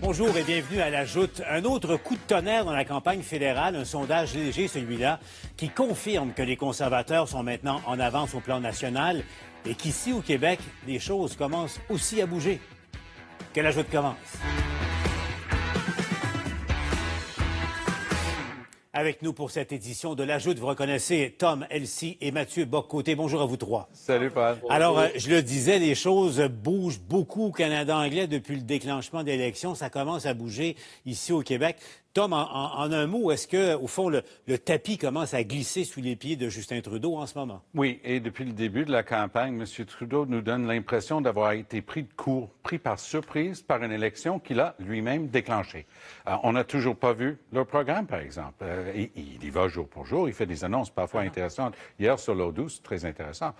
Bonjour et bienvenue à La Joute. Un autre coup de tonnerre dans la campagne fédérale, un sondage léger celui-là, qui confirme que les conservateurs sont maintenant en avance au plan national et qu'ici au Québec, les choses commencent aussi à bouger. Que La Joute commence. Avec nous pour cette édition de La Joute, vous reconnaissez Tom, Elsie et Mathieu Bock-Côté. Bonjour à vous trois. Salut, Paul. Alors, je le disais, les choses bougent beaucoup au Canada anglais depuis le déclenchement de l'élection. Ça commence à bouger ici au Québec. Tom, en un mot, est-ce que, au fond, le tapis commence à glisser sous les pieds de Justin Trudeau en ce moment? Oui, et depuis le début de la campagne, M. Trudeau nous donne l'impression d'avoir été pris de court, pris par surprise par une élection qu'il a lui-même déclenchée. On n'a toujours pas vu leur programme, par exemple. Il y va jour pour jour, il fait des annonces parfois intéressantes. Hier, sur l'eau douce, très intéressant.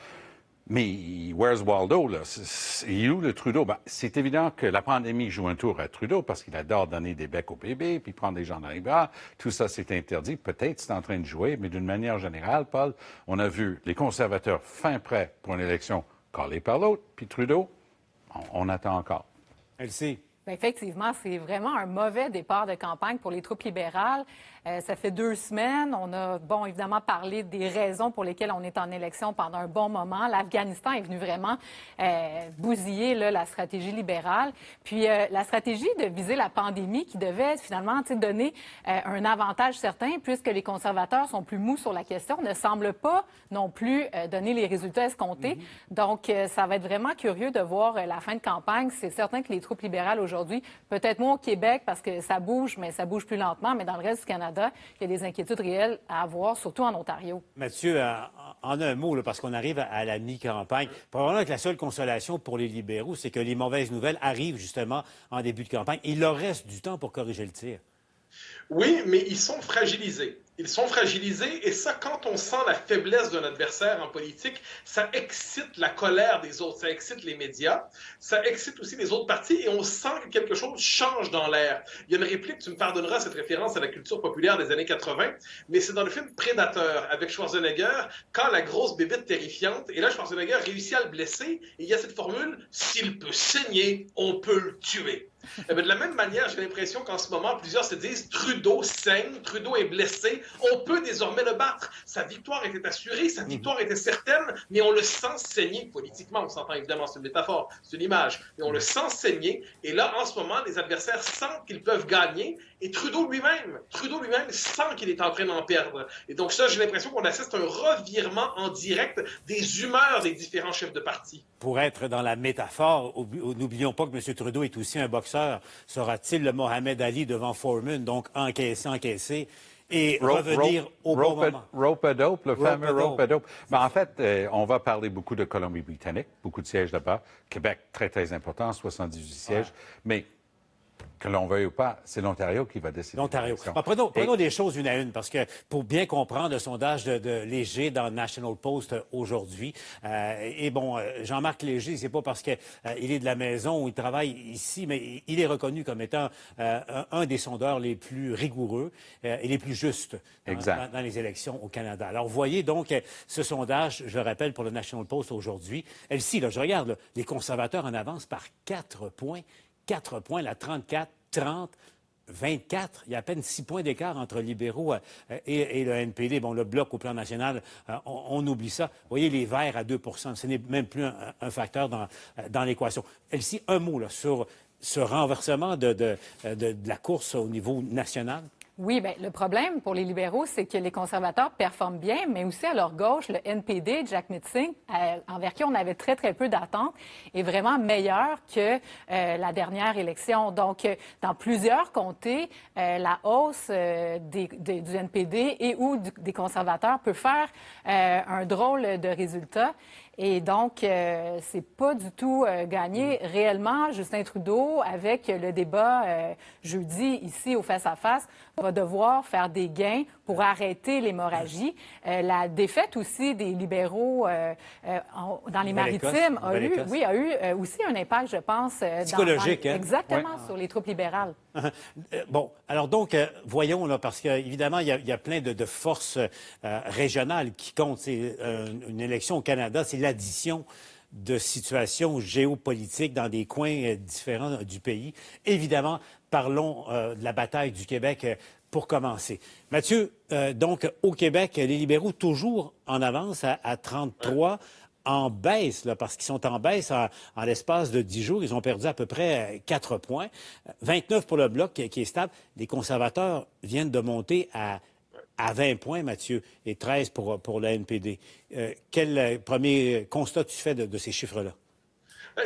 Mais where's Waldo, là? Il est où le Trudeau? Ben, c'est évident que la pandémie joue un tour à Trudeau parce qu'il adore donner des becs aux bébés, puis prendre des gens dans les bras. Tout ça, c'est interdit. Peut-être c'est en train de jouer, mais d'une manière générale, Paul, on a vu les conservateurs fin prêts pour une élection collée par l'autre, puis Trudeau, on attend encore. Elsie. Bien, effectivement, c'est vraiment un mauvais départ de campagne pour les troupes libérales. Ça fait 2 semaines. On a, évidemment, parlé des raisons pour lesquelles on est en élection pendant un bon moment. L'Afghanistan est venu vraiment bousiller là, la stratégie libérale. Puis la stratégie de viser la pandémie qui devait finalement donner un avantage certain puisque les conservateurs sont plus mous sur la question, ne semble pas non plus donner les résultats escomptés. Donc, ça va être vraiment curieux de voir la fin de campagne. C'est certain que les troupes libérales aujourd'hui, peut-être moins au Québec parce que ça bouge, mais ça bouge plus lentement, mais dans le reste du Canada, il y a des inquiétudes réelles à avoir, surtout en Ontario. Mathieu, en un mot, là, parce qu'on arrive à la mi-campagne, probablement que la seule consolation pour les libéraux, c'est que les mauvaises nouvelles arrivent justement en début de campagne. Il leur reste du temps pour corriger le tir. Oui, mais ils sont fragilisés. Ils sont fragilisés et ça, quand on sent la faiblesse d'un adversaire en politique, ça excite la colère des autres, ça excite les médias, ça excite aussi les autres partis et on sent que quelque chose change dans l'air. Il y a une réplique, tu me pardonneras cette référence à la culture populaire des années 80, mais c'est dans le film Prédateur avec Schwarzenegger, quand la grosse bébête terrifiante, et là Schwarzenegger réussit à le blesser et il y a cette formule, s'il peut saigner, on peut le tuer. Eh bien, de la même manière, j'ai l'impression qu'en ce moment, plusieurs se disent Trudeau saigne, Trudeau est blessé, on peut désormais le battre. Sa victoire était assurée, sa victoire était certaine, mais on le sent saigner politiquement. On s'entend évidemment, c'est une métaphore, c'est une image, mais on le sent saigner. Et là, en ce moment, les adversaires sentent qu'ils peuvent gagner et Trudeau lui-même sent qu'il est en train d'en perdre. Et donc ça, j'ai l'impression qu'on assiste à un revirement en direct des humeurs des différents chefs de parti. Pour être dans la métaphore, n'oublions pas que M. Trudeau est aussi un boxeur. Sera-t-il le Mohamed Ali devant Foreman, donc encaisser et revenir au bon moment? Rope-a-dope, le fameux rope-a-dope. Ben, en fait, on va parler beaucoup de Colombie-Britannique, beaucoup de sièges là-bas. Québec, très, très important, 78 sièges. Mais que l'on veuille ou pas, c'est l'Ontario qui va décider. L'Ontario. Prenons des choses une à une, parce que pour bien comprendre le sondage de Léger dans National Post aujourd'hui, Jean-Marc Léger, c'est pas parce qu'il est de la maison ou il travaille ici, mais il est reconnu comme étant un des sondeurs les plus rigoureux et les plus justes dans les élections au Canada. Alors, vous voyez donc ce sondage, je le rappelle, pour le National Post aujourd'hui. Elsie, là, je regarde, là, les conservateurs en avance par 4 points. 4 points, la 34, 30, 24. Il y a à peine 6 points d'écart entre libéraux et le NPD. Bon, le Bloc au plan national, on oublie ça. Vous voyez, les Verts à 2 ce n'est même plus un facteur dans l'équation. Elsie, un mot là, sur ce renversement de la course au niveau national. Oui, bien, le problème pour les libéraux, c'est que les conservateurs performent bien, mais aussi à leur gauche, le NPD, Jack Mitzing, envers qui on avait très, très peu d'attentes, est vraiment meilleur que la dernière élection. Donc, dans plusieurs comtés, la hausse du NPD et ou des conservateurs peut faire un drôle de résultat. Et donc, c'est pas du tout gagné réellement. Justin Trudeau, avec le débat jeudi ici au face-à-face, va devoir faire des gains pour arrêter l'hémorragie. La défaite aussi des libéraux dans les Maritimes a eu aussi un impact, je pense, psychologique, exactement, sur les troupes libérales. Bon, alors donc, voyons, là, parce qu'évidemment, il y a plein de forces régionales qui comptent. C'est une élection au Canada, c'est l'addition de situations géopolitiques dans des coins différents du pays. Évidemment, parlons de la bataille du Québec pour commencer. Mathieu, donc au Québec, les libéraux toujours en avance à 33, en baisse, là, parce qu'ils sont en baisse en l'espace de 10 jours. Ils ont perdu à peu près 4 points. 29 pour le Bloc qui est stable. Les conservateurs viennent de monter à 20 points, Mathieu, et 13 pour le NPD. Quel premier constat tu fais de ces chiffres-là?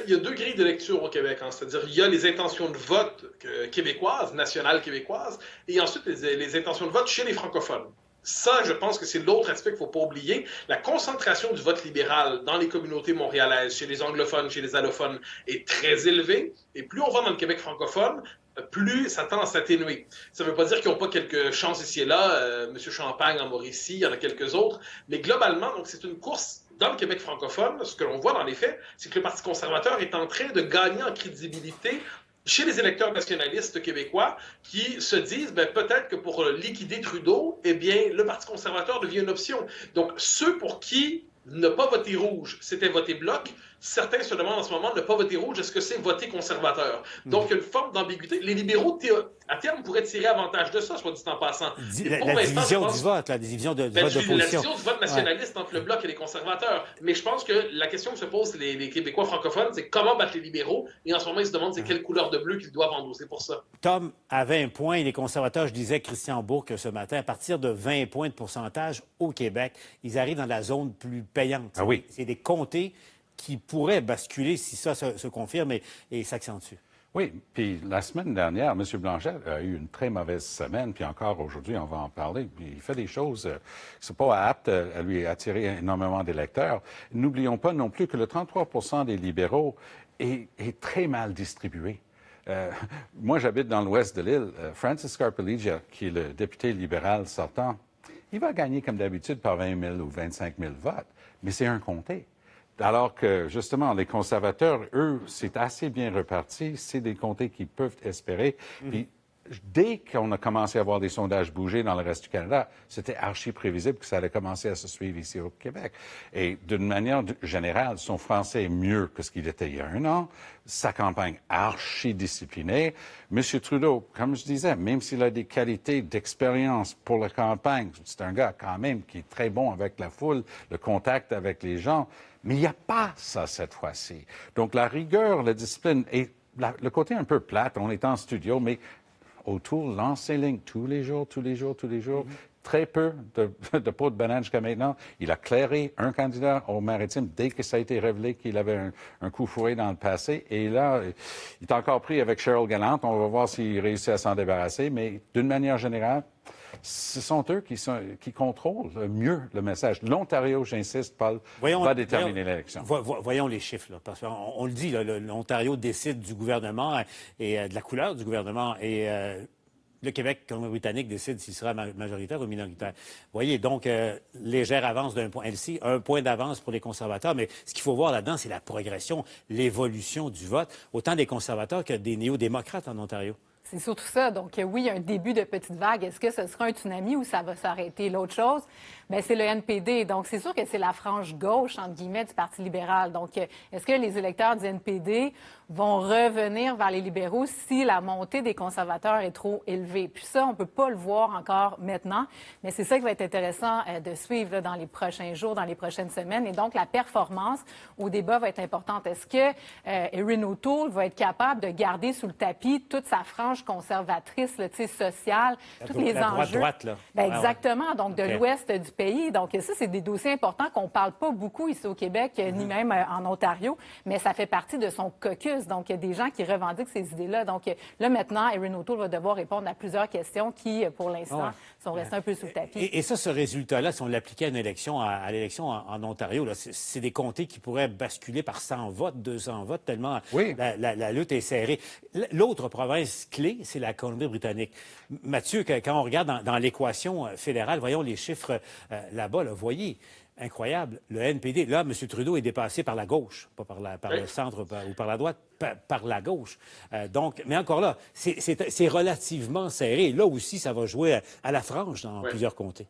Il y a deux grilles de lecture au Québec, hein. C'est-à-dire il y a les intentions de vote québécoises, nationales québécoises, et ensuite les intentions de vote chez les francophones. Ça, je pense que c'est l'autre aspect qu'il ne faut pas oublier. La concentration du vote libéral dans les communautés montréalaises, chez les anglophones, chez les allophones, est très élevée. Et plus on va dans le Québec francophone, plus ça tend à s'atténuer. Ça ne veut pas dire qu'ils n'ont pas quelques chances ici et là. M. Champagne en Mauricie, il y en a quelques autres. Mais globalement, donc c'est une course dans le Québec francophone. Ce que l'on voit dans les faits, c'est que le Parti conservateur est en train de gagner en crédibilité chez les électeurs nationalistes québécois qui se disent peut-être que pour liquider Trudeau, eh bien, le Parti conservateur devient une option. Donc, ceux pour qui ne pas voter rouge, c'était voter bloc, certains se demandent en ce moment ne pas voter rouge, est-ce que c'est voter conservateur? Donc, il y a une forme d'ambiguïté. Les libéraux, à terme, pourraient tirer avantage de ça, soit dit en passant. La division du vote, la division de vote d'opposition. La division du vote nationaliste entre le Bloc et les conservateurs. Mais je pense que la question que se posent les Québécois francophones, c'est comment battre les libéraux? Et en ce moment, ils se demandent c'est quelle couleur de bleu qu'ils doivent endosser pour ça. Tom, à 20 points, les conservateurs, je disais Christian Bourque ce matin, à partir de 20 points de pourcentage au Québec, ils arrivent dans la zone plus payante. Ah oui. C'est des comtés qui pourraient basculer si ça se confirme et s'accentue. Oui, puis la semaine dernière, M. Blanchette a eu une très mauvaise semaine, puis encore aujourd'hui, on va en parler. Il fait des choses qui ne sont pas aptes à lui attirer énormément d'électeurs. N'oublions pas non plus que le 33 des libéraux est très mal distribué. Moi, j'habite dans l'ouest de l'île. Francis Scarpelligia, qui est le député libéral sortant, il va gagner comme d'habitude par 20 000 ou 25 000 votes, mais c'est un comté. Alors que, justement, les conservateurs, eux, c'est assez bien reparti. C'est des comtés qui peuvent espérer. Puis, dès qu'on a commencé à voir des sondages bouger dans le reste du Canada, c'était archi prévisible que ça allait commencer à se suivre ici au Québec. Et d'une manière générale, son français est mieux que ce qu'il était il y a un an. Sa campagne archi disciplinée. M. Trudeau, comme je disais, même s'il a des qualités d'expérience pour la campagne, c'est un gars quand même qui est très bon avec la foule, le contact avec les gens. Mais il n'y a pas ça cette fois-ci. Donc la rigueur, la discipline et le côté un peu plate, on est en studio, mais autour, lancer ligne tous les jours. Très peu de pots de banane jusqu'à maintenant. Il a clairé un candidat au maritime dès que ça a été révélé qu'il avait un coup fourré dans le passé. Et là, il est encore pris avec Cheryl Gallant. On va voir s'il réussit à s'en débarrasser. Mais d'une manière générale, ce sont eux qui contrôlent mieux le message. L'Ontario, j'insiste, Paul, va déterminer l'élection. Voyons les chiffres, là, parce qu'on le dit, l'Ontario décide du gouvernement et de la couleur du gouvernement et le Québec, Colombie-Britannique, décide s'il sera majoritaire ou minoritaire. Vous voyez, donc, légère avance d'un point. LC, un point d'avance pour les conservateurs, mais ce qu'il faut voir là-dedans, c'est la progression, l'évolution du vote, autant des conservateurs que des néo-démocrates en Ontario. C'est surtout ça. Donc, oui, il y a un début de petite vague. Est-ce que ce sera un tsunami ou ça va s'arrêter? L'autre chose, bien, c'est le NPD. Donc, c'est sûr que c'est la frange gauche, entre guillemets, du Parti libéral. Donc, est-ce que les électeurs du NPD vont revenir vers les libéraux si la montée des conservateurs est trop élevée? Puis ça, on ne peut pas le voir encore maintenant, mais c'est ça qui va être intéressant de suivre là, dans les prochains jours, dans les prochaines semaines. Et donc, la performance au débat va être importante. Est-ce que Erin O'Toole va être capable de garder sous le tapis toute sa frange conservatrice, là, sociale, tous les enjeux? Droite, là. Bien, exactement, donc de l'ouest du pays. Donc ça, c'est des dossiers importants qu'on ne parle pas beaucoup ici au Québec, ni même en Ontario, mais ça fait partie de son caucus. Donc, il y a des gens qui revendiquent ces idées-là. Donc là, maintenant, Erin O'Toole va devoir répondre à plusieurs questions qui, pour l'instant, sont restées un peu sous le tapis. Et ça, ce résultat-là, si on l'appliquait à une élection, à l'élection en Ontario, là, c'est des comtés qui pourraient basculer par 100 votes, 200 votes, tellement la lutte est serrée. L'autre province clé, c'est la Colombie-Britannique. Mathieu, quand on regarde dans l'équation fédérale, voyons les chiffres là-bas, là, voyez, incroyable, le NPD. Là, M. Trudeau est dépassé par la gauche, pas par le centre ou par la droite, par la gauche. Donc, mais encore là, c'est relativement serré. Là aussi, ça va jouer à la frange dans plusieurs comtés.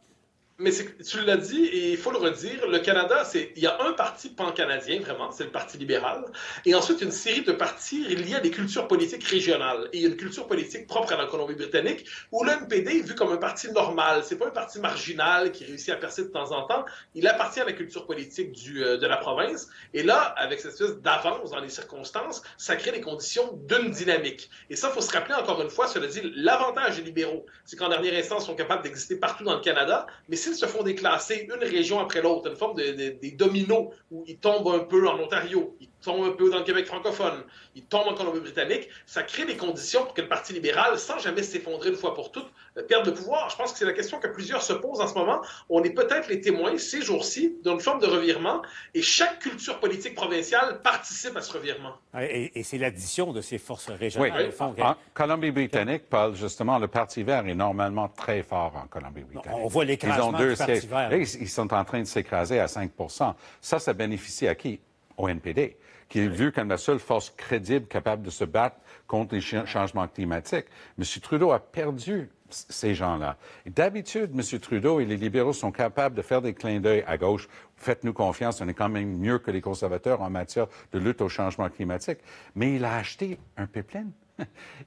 Mais tu l'as dit et il faut le redire, le Canada, il y a un parti pan-canadien, vraiment, c'est le Parti libéral, et ensuite une série de partis liés à des cultures politiques régionales. Et il y a une culture politique propre à la Colombie-Britannique où le NPD est vu comme un parti normal. C'est pas un parti marginal qui réussit à percer de temps en temps. Il appartient à la culture politique de la province. Et là, avec cette espèce d'avance dans les circonstances, ça crée les conditions d'une dynamique. Et ça, il faut se rappeler encore une fois, cela dit, l'avantage des libéraux, c'est qu'en dernière instance, ils sont capables d'exister partout dans le Canada, mais s'ils se font déclasser une région après l'autre, une forme des dominos où ils tombent un peu en Ontario, ils tombent un peu dans le Québec francophone, ils tombent en Colombie-Britannique, ça crée les conditions pour que le Parti libéral, sans jamais s'effondrer une fois pour toutes, perde le pouvoir. Je pense que c'est la question que plusieurs se posent en ce moment. On est peut-être les témoins, ces jours-ci, d'une forme de revirement, et chaque culture politique provinciale participe à ce revirement. Et c'est l'addition de ces forces régionales, Oui. au fond. En Colombie-Britannique, Paul, justement, le Parti vert est normalement très fort en Colombie-Britannique. On voit l'écrasement du Parti vert. Ils sont en train de s'écraser à 5 Ça bénéficie à qui? Au NPD, qui est vu comme la seule force crédible capable de se battre contre les changements climatiques. M. Trudeau a perdu ces gens-là. D'habitude, M. Trudeau et les libéraux sont capables de faire des clins d'œil à gauche. Faites-nous confiance, on est quand même mieux que les conservateurs en matière de lutte au changement climatique. Mais il a acheté un pipeline.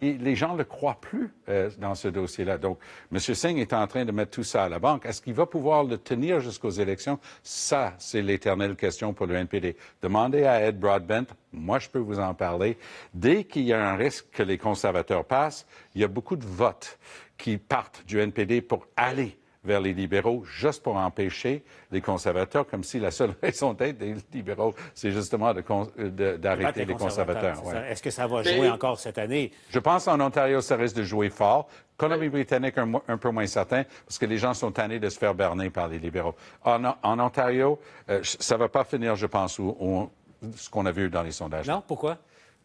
Et les gens ne le croient plus dans ce dossier-là. Donc, M. Singh est en train de mettre tout ça à la banque. Est-ce qu'il va pouvoir le tenir jusqu'aux élections? Ça, c'est l'éternelle question pour le NPD. Demandez à Ed Broadbent, moi je peux vous en parler. Dès qu'il y a un risque que les conservateurs passent, il y a beaucoup de votes qui partent du NPD pour aller vers les libéraux, juste pour empêcher les conservateurs, comme si la seule raison d'être des libéraux, c'est justement d'arrêter les conservateurs. Ouais. Est-ce que ça va jouer encore cette année? Je pense qu'en Ontario, ça risque de jouer fort. Colombie-Britannique, un peu moins certain, parce que les gens sont tannés de se faire berner par les libéraux. En Ontario, ça ne va pas finir, je pense, ce qu'on a vu dans les sondages. Non, pourquoi?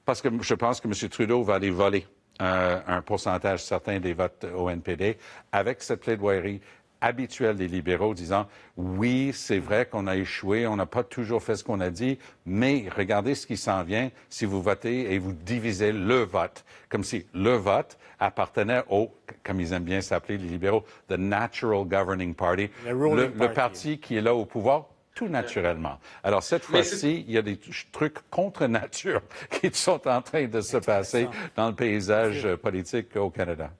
Parce que je pense que M. Trudeau va aller voler un pourcentage certain des votes au NPD avec cette plaidoirie habituelle des libéraux disant « Oui, c'est vrai qu'on a échoué, on n'a pas toujours fait ce qu'on a dit, mais regardez ce qui s'en vient si vous votez et vous divisez le vote. » Comme si le vote appartenait au, comme ils aiment bien s'appeler les libéraux, « the natural governing party », le parti qui est là au pouvoir tout naturellement. Alors, cette fois-ci, il y a des trucs contre nature qui sont en train de se passer dans le paysage politique au Canada.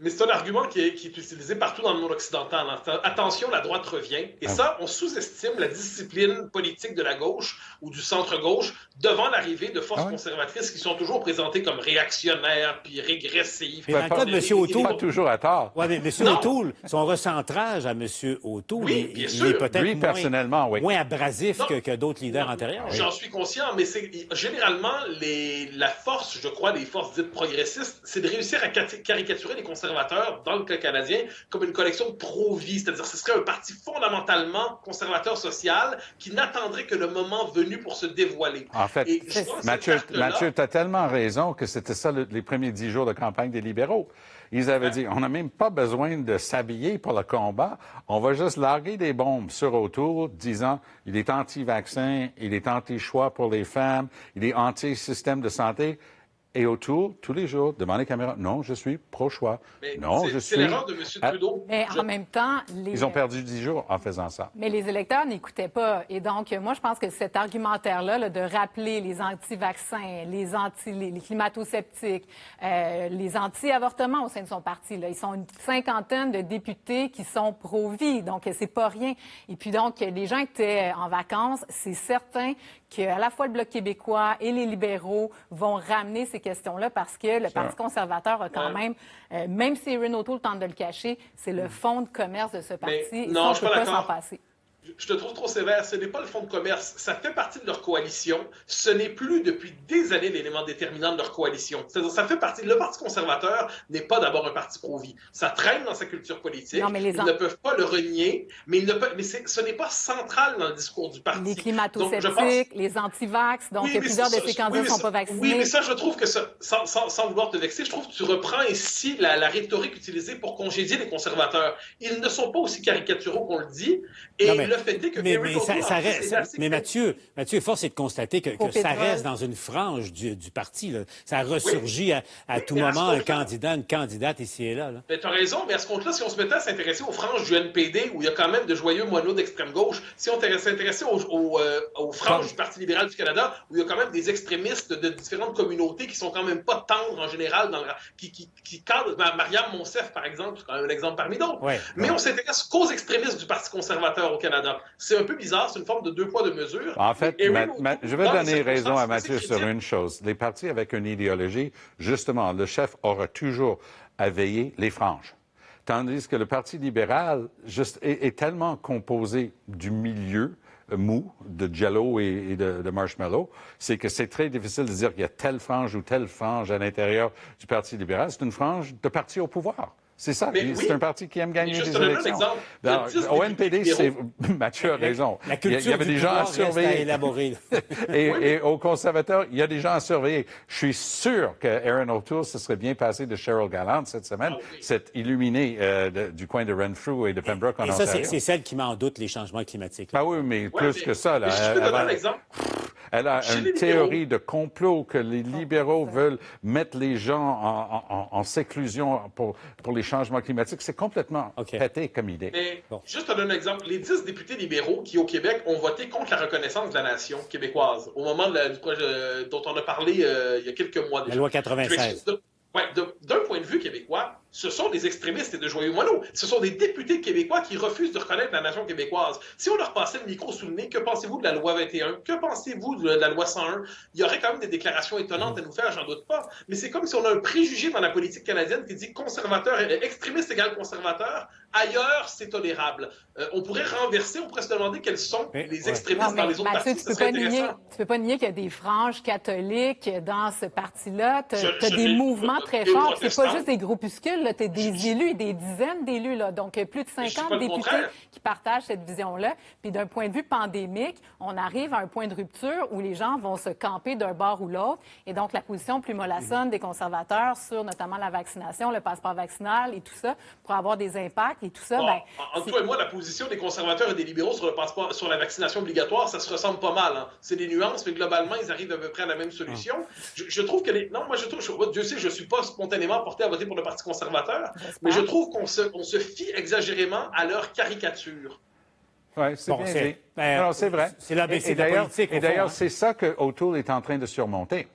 Mais c'est un argument qui est utilisé partout dans le monde occidental. Attention, la droite revient. Et ça, on sous-estime la discipline politique de la gauche ou du centre-gauche devant l'arrivée de forces conservatrices qui sont toujours présentées comme réactionnaires puis régressives. Mais dans le cas de M. O'Toole... Pas toujours à tort. Oui, mais M. O'Toole, son recentrage à M. O'Toole, oui, il est peut-être moins abrasif que d'autres leaders antérieurs. J'en suis conscient, mais généralement, la force, je crois, des forces dites progressistes, c'est de réussir à caricaturer les conservateurs dans le cas canadien comme une collection de pro-vie, c'est-à-dire que ce serait un parti fondamentalement conservateur social qui n'attendrait que le moment venu pour se dévoiler. En fait, Mathieu, tu as tellement raison que c'était ça les premiers 10 jours de campagne des libéraux. Ils avaient dit, on n'a même pas besoin de s'habiller pour le combat, on va juste larguer des bombes sur autour, disant, il est anti-vaccin, il est anti-choix pour les femmes, il est anti-système de santé. Et autour, tous les jours, devant les caméras, non, je suis pro-choix. Non, je suis... C'est l'erreur de M. Trudeau. Mais en même temps... Ils ont perdu 10 jours en faisant ça. Mais les électeurs n'écoutaient pas. Et donc, moi, je pense que cet argumentaire-là, là, de rappeler les anti-vaccins, les climato-sceptiques, les anti-avortements au sein de son parti, là, ils sont une cinquantaine de députés qui sont pro-vie. Donc, c'est pas rien. Et puis, donc, les gens étaient en vacances. C'est certain qu'à la fois le Bloc québécois et les libéraux vont ramener ces questions-là parce que le Parti conservateur a quand même si Erin O'Toole tente de le cacher, c'est le fonds de commerce de ce parti. Mais non, je ne suis pas s'en passer. Je te trouve trop sévère. Ce n'est pas le fonds de commerce. Ça fait partie de leur coalition. Ce n'est plus depuis des années l'élément déterminant de leur coalition. C'est-à-dire, ça fait partie. Le Parti conservateur n'est pas d'abord un parti pro-vie. Ça traîne dans sa culture politique. Non, ils ne peuvent pas le renier, mais, ce n'est pas central dans le discours du parti. Les climato-sceptiques, les anti-vax, donc plusieurs de ces candidats ne sont pas vaccinés. Oui, mais ça, je trouve que, sans vouloir te vexer, je trouve que tu reprends ici la rhétorique utilisée pour congédier les conservateurs. Ils ne sont pas aussi caricaturaux qu'on le dit. Et le fait est que Erin O'Toole, ça en plus, reste, est assez... mais Mathieu, force est de constater que ça reste dans une frange du parti. Là. Ça ressurgit à tout moment un candidat, une candidate ici et là. Mais tu as raison, mais à ce compte-là, si on se mettait à s'intéresser aux franges du NPD, où il y a quand même de joyeux moineaux d'extrême gauche, si on s'intéressait aux franges du Parti libéral du Canada, où il y a quand même des extrémistes de différentes communautés qui sont quand même pas tendres en général, qui cadrent, Mariam Monsef, par exemple, c'est quand même un exemple parmi d'autres. Ouais, mais on s'intéresse qu'aux extrémistes du Parti conservateur au Canada. C'est un peu bizarre, c'est une forme de deux poids, deux mesures. En fait, je vais donner raison à Mathieu sur une chose. Les partis avec une idéologie, justement, le chef aura toujours à veiller les franges. Tandis que le Parti libéral est tellement composé du milieu mou, de jello et de marshmallow, c'est que c'est très difficile de dire qu'il y a telle frange ou telle frange à l'intérieur du Parti libéral. C'est une frange de parti au pouvoir. C'est ça. C'est un parti qui aime gagner des élections. Au NPD, Mathieu a raison. La culture il y avait des gens à surveiller. À élaborer. et aux conservateurs, il y a des gens à surveiller. Je suis sûr que Erin O'Toole se serait bien passé de Cheryl Gallant cette semaine, cette illuminée du coin de Renfrew et de Pembroke en Ontario. Et ça, c'est celle qui met en doute les changements climatiques. Ah oui, mais plus que ça. Là, je peux donner un exemple. Elle a une théorie de complot que les libéraux veulent mettre les gens en séclusion pour les changements climatiques. C'est complètement pété comme idée. Mais juste te donner un exemple. Les 10 députés libéraux qui, au Québec, ont voté contre la reconnaissance de la nation québécoise au moment du projet dont on a parlé il y a quelques mois déjà. La loi 96. D'un point de vue québécois, ce sont des extrémistes et de joyeux moineaux. Ce sont des députés québécois qui refusent de reconnaître la nation québécoise. Si on leur passait le micro sous le nez, que pensez-vous de la loi 21? Que pensez-vous de la loi 101? Il y aurait quand même des déclarations étonnantes à nous faire, j'en doute pas. Mais c'est comme si on a un préjugé dans la politique canadienne qui dit conservateur, extrémiste égale conservateur. Ailleurs, c'est tolérable. On pourrait renverser, on pourrait se demander quels sont les extrémistes dans les autres partis. Tu peux pas nier qu'il y a des franges catholiques dans ce parti-là. Tu as des mouvements très forts. C'est pas juste des groupuscules. Tu as des élus, des dizaines d'élus. Donc, plus de 50 députés qui partagent cette vision-là. Puis d'un point de vue pandémique, on arrive à un point de rupture où les gens vont se camper d'un bord ou l'autre. Et donc, la position plus mollassonne des conservateurs sur notamment la vaccination, le passeport vaccinal et tout ça, pour avoir des impacts et tout ça. Entre toi et moi, la position des conservateurs et des libéraux sur le passeport, sur la vaccination obligatoire, ça se ressemble pas mal. Hein. C'est des nuances, mais globalement, ils arrivent à peu près à la même solution. Je trouve que Dieu sait, je suis pas spontanément porté à voter pour le Parti conservateur, mais je trouve qu'on se fie exagérément à leur caricature. Oui, c'est bien dit. Alors, c'est vrai. C'est l'ABC de la politique. Et d'ailleurs, c'est ça que O'Toole est en train de surmonter.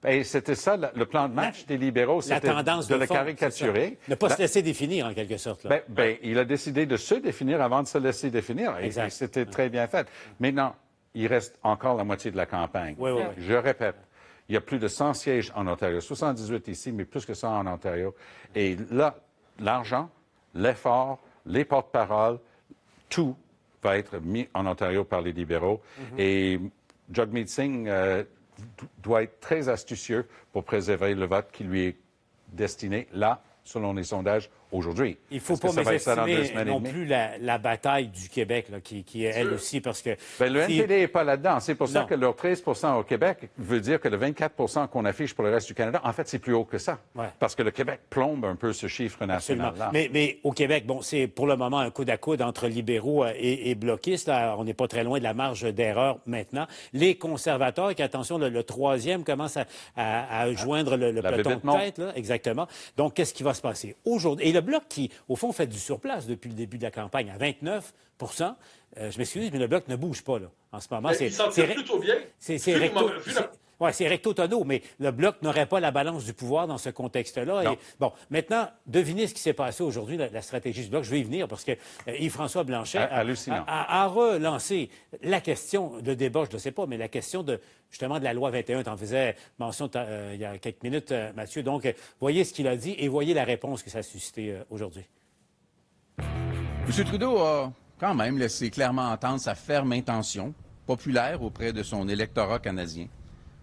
Et c'était ça, le plan de match des libéraux, c'était de le caricaturer. Ne pas se laisser définir, en quelque sorte. Là. Il a décidé de se définir avant de se laisser définir. Et c'était très bien fait. Maintenant, il reste encore la moitié de la campagne. Oui. Je répète, il y a plus de 100 sièges en Ontario, 78 ici, mais plus que ça en Ontario. Et là, l'argent, l'effort, les porte-paroles, tout va être mis en Ontario par les libéraux. Et Jagmeet Singh doit être très astucieux pour préserver le vote qui lui est destiné là, selon les sondages, aujourd'hui. Il ne faut pas mésestimer non plus la bataille du Québec, là, qui est elle aussi, parce que... le NPD n'est pas là-dedans. C'est pour ça que leur 13 au Québec veut dire que le 24 qu'on affiche pour le reste du Canada, en fait, c'est plus haut que ça. Ouais. Parce que le Québec plombe un peu ce chiffre national-là. Mais au Québec, c'est pour le moment un coude à coude entre libéraux et bloquistes. Là, on n'est pas très loin de la marge d'erreur maintenant. Les conservateurs, qui, attention, le troisième commence à joindre le peloton de tête. Là, exactement. Donc, qu'est-ce qui va se passer aujourd'hui? Et le Bloc qui, au fond, fait du surplace depuis le début de la campagne, à 29 je m'excuse, mais le Bloc ne bouge pas là. En ce moment, il s'en tire plutôt bien. C'est recto tono, mais le Bloc n'aurait pas la balance du pouvoir dans ce contexte-là. Et, maintenant, devinez ce qui s'est passé aujourd'hui, la stratégie du Bloc. Je vais y venir parce que Yves-François Blanchet a relancé la question de débat, je ne sais pas, mais la question justement de la loi 21. Tu en faisais mention il y a quelques minutes, Mathieu. Donc, voyez ce qu'il a dit et voyez la réponse que ça a suscité aujourd'hui. M. Trudeau a quand même laissé clairement entendre sa ferme intention, populaire auprès de son électorat canadien,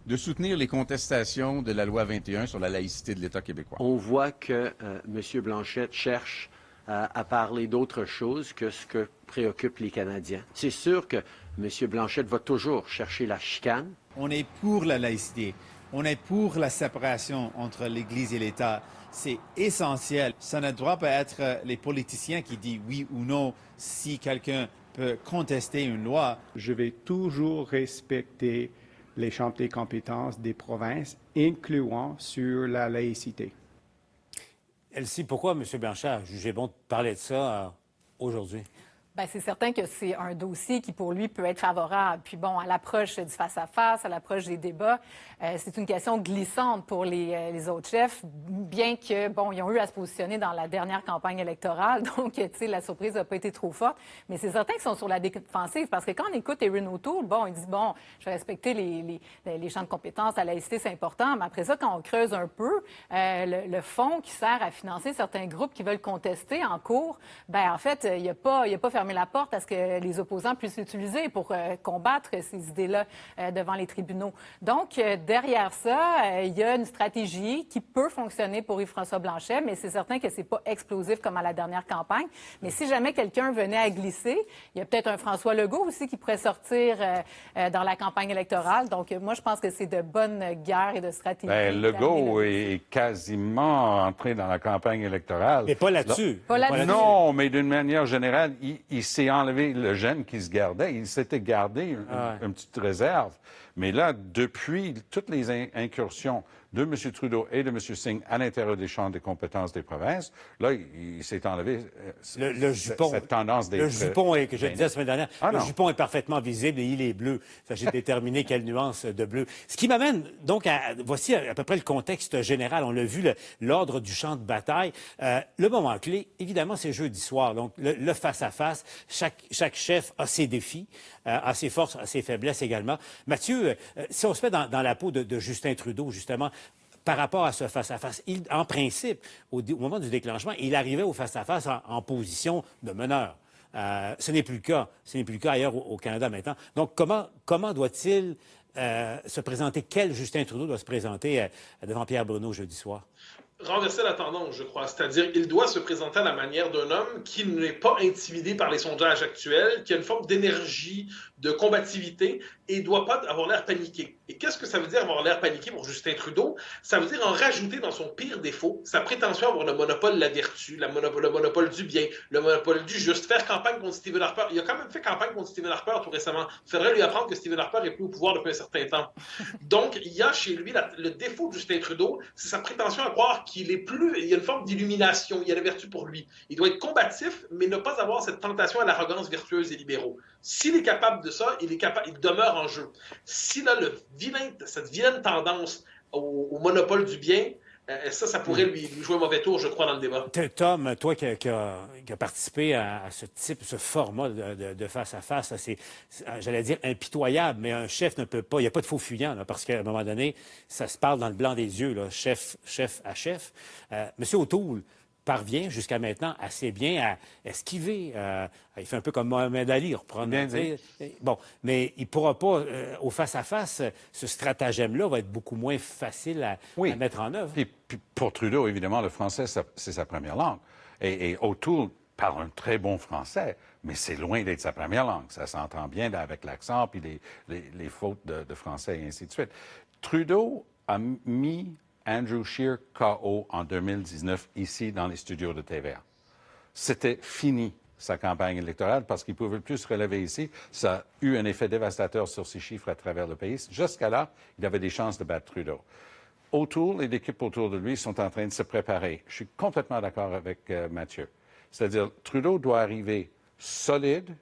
de soutenir les contestations de la loi 21 sur la laïcité de l'État québécois. On voit que M. Blanchette cherche à parler d'autre chose que ce que préoccupe les Canadiens. C'est sûr que M. Blanchette va toujours chercher la chicane. On est pour la laïcité. On est pour la séparation entre l'Église et l'État. C'est essentiel. Ça ne doit pas être les politiciens qui disent oui ou non si quelqu'un peut contester une loi. Je vais toujours respecter les champs des compétences des provinces, incluant sur la laïcité. Elsie, pourquoi M. Blanchard a jugé bon de parler de ça aujourd'hui? Bien, c'est certain que c'est un dossier qui, pour lui, peut être favorable. Puis bon, à l'approche du face-à-face, à l'approche des débats, c'est une question glissante pour les autres chefs, bien que, bon, ils ont eu à se positionner dans la dernière campagne électorale, donc, tu sais, la surprise n'a pas été trop forte. Mais c'est certain qu'ils sont sur la défensive, parce que quand on écoute Erin O'Toole, bon, il dit, bon, je vais respecter les champs de compétences, la laïcité, c'est important, mais après ça, quand on creuse un peu, le fonds qui sert à financer certains groupes qui veulent contester en cours, bien, en fait, il n'a pas fermé la porte à ce que les opposants puissent l'utiliser pour combattre ces idées-là devant les tribunaux. Donc, derrière ça, il y a une stratégie qui peut fonctionner pour Yves-François Blanchet, mais c'est certain que c'est pas explosif comme à la dernière campagne. Mais si jamais quelqu'un venait à glisser, il y a peut-être un François Legault aussi qui pourrait sortir dans la campagne électorale. Donc, moi, je pense que c'est de bonnes guerres et de stratégies. Bien, Legault est quasiment entré dans la campagne électorale. Mais pas là-dessus. Pas là-dessus. Non, mais d'une manière générale, il s'est enlevé le gène qui se gardait. Il s'était gardé une petite réserve. Mais là, depuis toutes les incursions de M. Trudeau et de M. Singh à l'intérieur des champs des compétences des provinces, là, il s'est enlevé Le jupon, cette tendance d'être... Le jupon, que je disais la semaine dernière, le non. jupon est parfaitement visible et il est bleu. J'ai déterminé quelle nuance de bleu. Ce qui m'amène donc voici à peu près le contexte général. On l'a vu, l'ordre du champ de bataille. Le moment clé, évidemment, c'est jeudi soir. Donc, le face-à-face. Chaque chef a ses défis, a ses forces, a ses faiblesses également. Mathieu, si on se met dans la peau de Justin Trudeau, justement, par rapport à ce face-à-face, en principe, au moment du déclenchement, il arrivait au face-à-face en position de meneur. Ce n'est plus le cas. Ce n'est plus le cas ailleurs au Canada maintenant. Donc, comment doit-il se présenter? Quel Justin Trudeau doit se présenter devant Pierre Bruno jeudi soir? Renverser la tendance, je crois. C'est-à-dire, il doit se présenter à la manière d'un homme qui n'est pas intimidé par les sondages actuels, qui a une forme d'énergie, de combativité et ne doit pas avoir l'air paniqué. Et qu'est-ce que ça veut dire avoir l'air paniqué pour Justin Trudeau? Ça veut dire en rajouter dans son pire défaut sa prétention à avoir le monopole de la vertu, le monopole du bien, le monopole du juste, faire campagne contre Stephen Harper. Il a quand même fait campagne contre Stephen Harper tout récemment. Il faudrait lui apprendre que Stephen Harper est plus au pouvoir depuis un certain temps. Donc, il y a chez lui le défaut de Justin Trudeau, c'est sa prétention à croire qu'il est plus... Il y a une forme d'illumination, il y a la vertu pour lui. Il doit être combatif, mais ne pas avoir cette tentation à l'arrogance vertueuse des libéraux. S'il est capable de ça, il demeure en jeu. S'il a cette vilaine tendance au monopole du bien, ça pourrait lui jouer un mauvais tour, je crois, dans le débat. Tom, toi qui as participé à ce format de face-à-face, c'est, j'allais dire, impitoyable, mais un chef ne peut pas, il n'y a pas de faux fuyant, là, parce qu'à un moment donné, ça se parle dans le blanc des yeux, là, chef à chef. Monsieur O'Toole parvient jusqu'à maintenant assez bien à esquiver. Il fait un peu comme Mohamed Ali, reprendre. Bien dit. Bon, mais il ne pourra pas, au face-à-face, ce stratagème-là va être beaucoup moins facile à mettre en œuvre. Puis pour Trudeau, évidemment, le français, c'est sa première langue. Et O'Toole parle un très bon français, mais c'est loin d'être sa première langue. Ça s'entend bien là, avec l'accent, puis les fautes de français et ainsi de suite. Trudeau a mis Andrew Scheer KO en 2019 ici dans les studios de TVA. C'était fini sa campagne électorale parce qu'il ne pouvait plus se relever ici. Ça a eu un effet dévastateur sur ses chiffres à travers le pays. Jusqu'à là, il avait des chances de battre Trudeau. O'Toole et l'équipe autour de lui sont en train de se préparer. Je suis complètement d'accord avec Mathieu. C'est-à-dire, Trudeau doit arriver solide,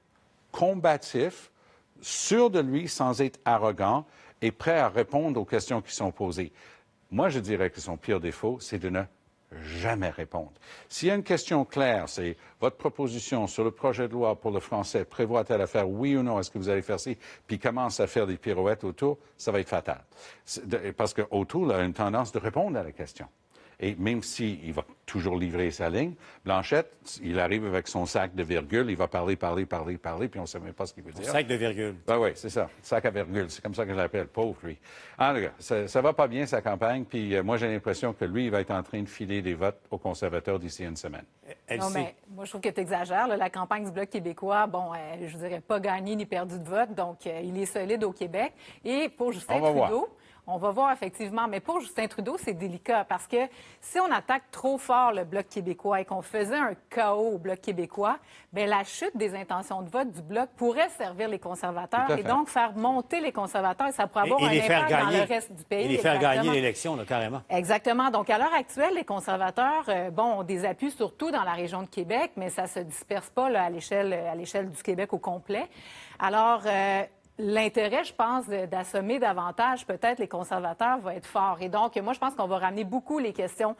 combatif, sûr de lui sans être arrogant et prêt à répondre aux questions qui sont posées. Moi, je dirais que son pire défaut, c'est de ne jamais répondre. S'il y a une question claire, c'est votre proposition sur le projet de loi pour le français prévoit-elle à faire oui ou non, est-ce que vous allez faire ci, puis commence à faire des pirouettes autour, ça va être fatal. Parce que O'Toole a une tendance de répondre à la question. Et même s'il va toujours livrer sa ligne, Blanchette, il arrive avec son sac de virgule, il va parler, puis on ne sait même pas ce qu'il veut dire. Sac de virgule. Oui, c'est ça. Sac à virgule. C'est comme ça que je l'appelle. Pauvre, lui. En tout cas, ça va pas bien, sa campagne, puis moi, j'ai l'impression que lui, il va être en train de filer des votes aux conservateurs d'ici une semaine. Non, mais moi, je trouve que tu exagères. La campagne du Bloc québécois, bon, je dirais pas gagné ni perdu de vote, donc il est solide au Québec. Et pour Justin Trudeau, On va voir effectivement. Mais pour Justin Trudeau, c'est délicat parce que si on attaque trop fort le Bloc québécois et qu'on faisait un chaos au Bloc québécois, bien, la chute des intentions de vote du Bloc pourrait servir les conservateurs et donc faire monter les conservateurs et ça pourrait avoir un impact dans le reste du pays. Et les faire gagner l'élection, là, carrément. Exactement. Donc, à l'heure actuelle, les conservateurs, ont des appuis surtout dans la région de Québec, mais ça se disperse pas là, à l'échelle du Québec au complet. Alors, l'intérêt, je pense, d'assommer davantage peut-être les conservateurs va être fort. Et donc, moi, je pense qu'on va ramener beaucoup les questions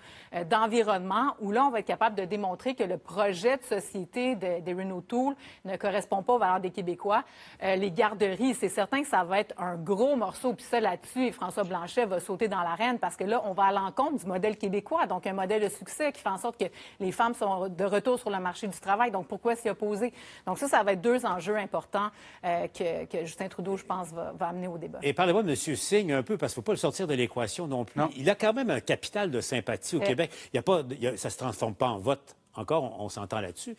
d'environnement, où là, on va être capable de démontrer que le projet de société d'Erin O'Toole ne correspond pas aux valeurs des Québécois. Les garderies, c'est certain que ça va être un gros morceau. Puis ça, là-dessus, et François Blanchet va sauter dans l'arène parce que là, on va à l'encontre du modèle québécois, donc un modèle de succès qui fait en sorte que les femmes sont de retour sur le marché du travail. Donc, pourquoi s'y opposer? Donc ça va être deux enjeux importants que Justin Trudeau, je pense, va amener au débat. Et parlez-moi de M. Singh un peu, parce qu'il ne faut pas le sortir de l'équation non plus. Non. Il a quand même un capital de sympathie au Québec. Ça ne se transforme pas en vote. Encore, on s'entend là-dessus.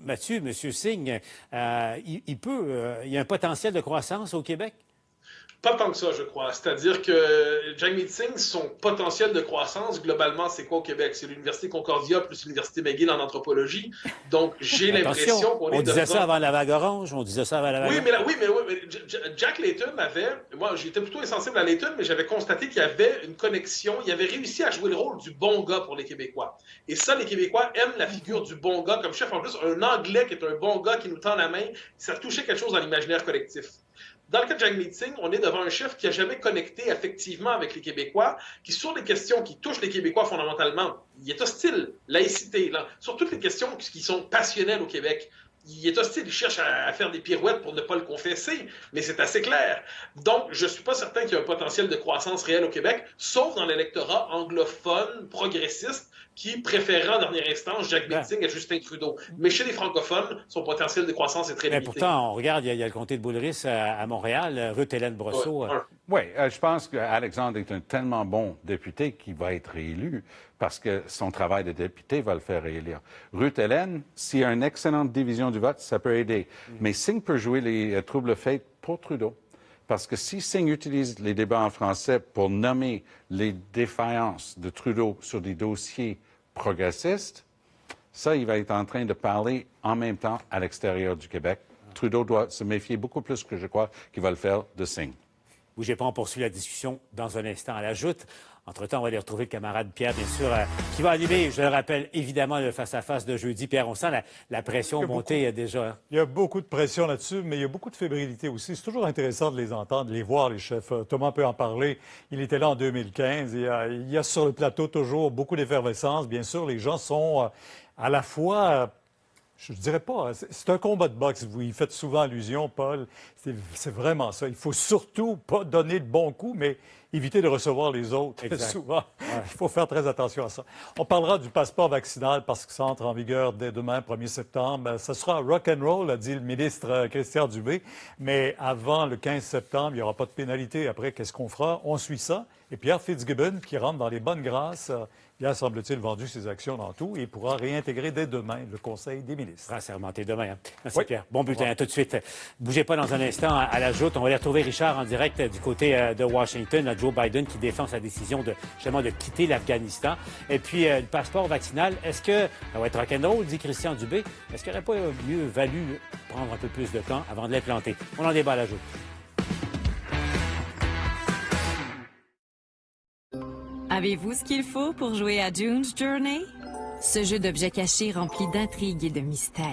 Mathieu, M. Singh, il y a un potentiel de croissance au Québec? Pas tant que ça, je crois. C'est-à-dire que Jagmeet Singh, son potentiel de croissance, globalement, c'est quoi au Québec? C'est l'Université Concordia plus l'Université McGill en anthropologie. Donc, j'ai l'impression qu'on est... On disait ça avant la vague orange, Oui, mais Jack Layton avait... Moi, j'étais plutôt insensible à Layton, mais j'avais constaté qu'il y avait une connexion. Il avait réussi à jouer le rôle du bon gars pour les Québécois. Et ça, les Québécois aiment la figure du bon gars comme chef. En plus, un Anglais qui est un bon gars qui nous tend la main, ça touchait quelque chose dans l'imaginaire collectif. Dans le cas de Jagmeet Singh, on est devant un chef qui n'a jamais connecté effectivement avec les Québécois, qui, sur les questions qui touchent les Québécois fondamentalement, il est hostile. Laïcité, là, sur toutes les questions qui sont passionnelles au Québec, il est hostile, il cherche à faire des pirouettes pour ne pas le confesser, mais c'est assez clair. Donc, je ne suis pas certain qu'il y ait un potentiel de croissance réel au Québec, sauf dans l'électorat anglophone, progressiste, qui préférera en dernière instance Jagmeet Singh à Justin Trudeau. Mais chez les francophones, son potentiel de croissance est très limité. Pourtant, on regarde, il y a le comté de Boulris à Montréal, Ruth-Hélène Brosseau. Oui, je pense qu'Alexandre est un tellement bon député qu'il va être réélu parce que son travail de député va le faire réélire. Ruth-Hélène, s'il y a une excellente division du vote, ça peut aider. Mais Singh peut jouer les troubles faits pour Trudeau. Parce que si Singh utilise les débats en français pour nommer les défaillances de Trudeau sur des dossiers progressistes, ça, il va être en train de parler en même temps à l'extérieur du Québec. Trudeau doit se méfier beaucoup plus que je crois qu'il va le faire de Singh. Bougez pas, on poursuit la discussion dans un instant à la joute. Entre-temps, on va aller retrouver le camarade Pierre, bien sûr, qui va animer, je le rappelle, évidemment, le face-à-face de jeudi. Pierre, on sent la pression monter déjà. Il y a beaucoup de pression là-dessus, mais il y a beaucoup de fébrilité aussi. C'est toujours intéressant de les entendre, de les voir, les chefs. Thomas peut en parler. Il était là en 2015. Il y a sur le plateau toujours beaucoup d'effervescence. Bien sûr, les gens sont à la fois... Je ne dirais pas. C'est un combat de boxe. Vous y faites souvent allusion, Paul. C'est vraiment ça. Il faut surtout pas donner de bons coups, mais éviter de recevoir les autres. Exact. Souvent, il faut faire très attention à ça. On parlera du passeport vaccinal parce que ça entre en vigueur dès demain, 1er septembre. Ça sera rock and roll, a dit le ministre Christian Dubé. Mais avant le 15 septembre, il n'y aura pas de pénalité. Après, qu'est-ce qu'on fera? On suit ça. Et Pierre Fitzgibbon, qui rentre dans les bonnes grâces, il a, semble-t-il, vendu ses actions dans tout et pourra réintégrer dès demain le Conseil des ministres. Il sera sermenté demain. Hein. Merci, Pierre. Bon bulletin, à tout de suite. Bougez pas dans un instant à la joute. On va aller retrouver Richard en direct du côté de Washington, Joe Biden qui défend sa décision de quitter l'Afghanistan. Et puis, le passeport vaccinal, est-ce que ça va être rock'n'roll, dit Christian Dubé? Est-ce qu'il n'aurait pas mieux valu prendre un peu plus de temps avant de l'implanter? On en débat à la joute. Avez-vous ce qu'il faut pour jouer à June's Journey? Ce jeu d'objets cachés rempli d'intrigues et de mystères.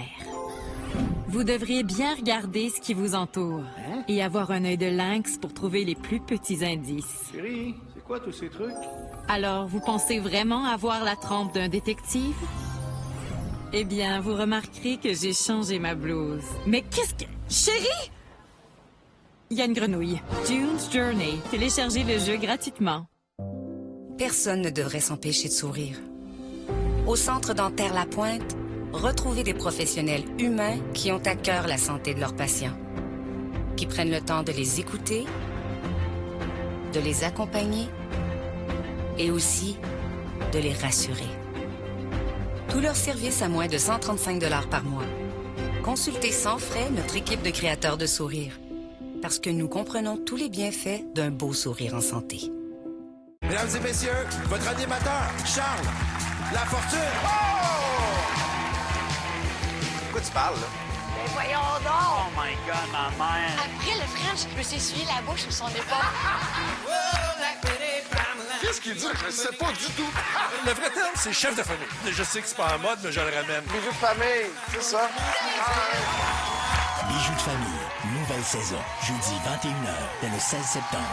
Vous devriez bien regarder ce qui vous entoure et avoir un œil de lynx pour trouver les plus petits indices. Chérie, c'est quoi tous ces trucs? Alors, vous pensez vraiment avoir la trempe d'un détective? Eh bien, vous remarquerez que j'ai changé ma blouse. Mais qu'est-ce que... Chérie! Il y a une grenouille. June's Journey. Téléchargez le jeu gratuitement. Personne ne devrait s'empêcher de sourire. Au Centre dentaire La Pointe, retrouvez des professionnels humains qui ont à cœur la santé de leurs patients, qui prennent le temps de les écouter, de les accompagner et aussi de les rassurer. Tous leurs services à moins de 135 $ par mois. Consultez sans frais notre équipe de créateurs de sourires. parce que nous comprenons tous les bienfaits d'un beau sourire en santé. Mesdames et messieurs, votre animateur, Charles Lafortune. Oh! Pourquoi tu parles, là? Mais voyons donc! Oh my God, ma mère! Après le French, je peux s'essuyer la bouche sur son épaule. Qu'est-ce qu'il dit? Je sais pas du tout. Le vrai terme, c'est chef de famille. Je sais que c'est pas en mode, mais je le ramène. Bijoux de famille, c'est ça. Bijoux de famille, nouvelle saison, jeudi 21h, dès le 16 septembre.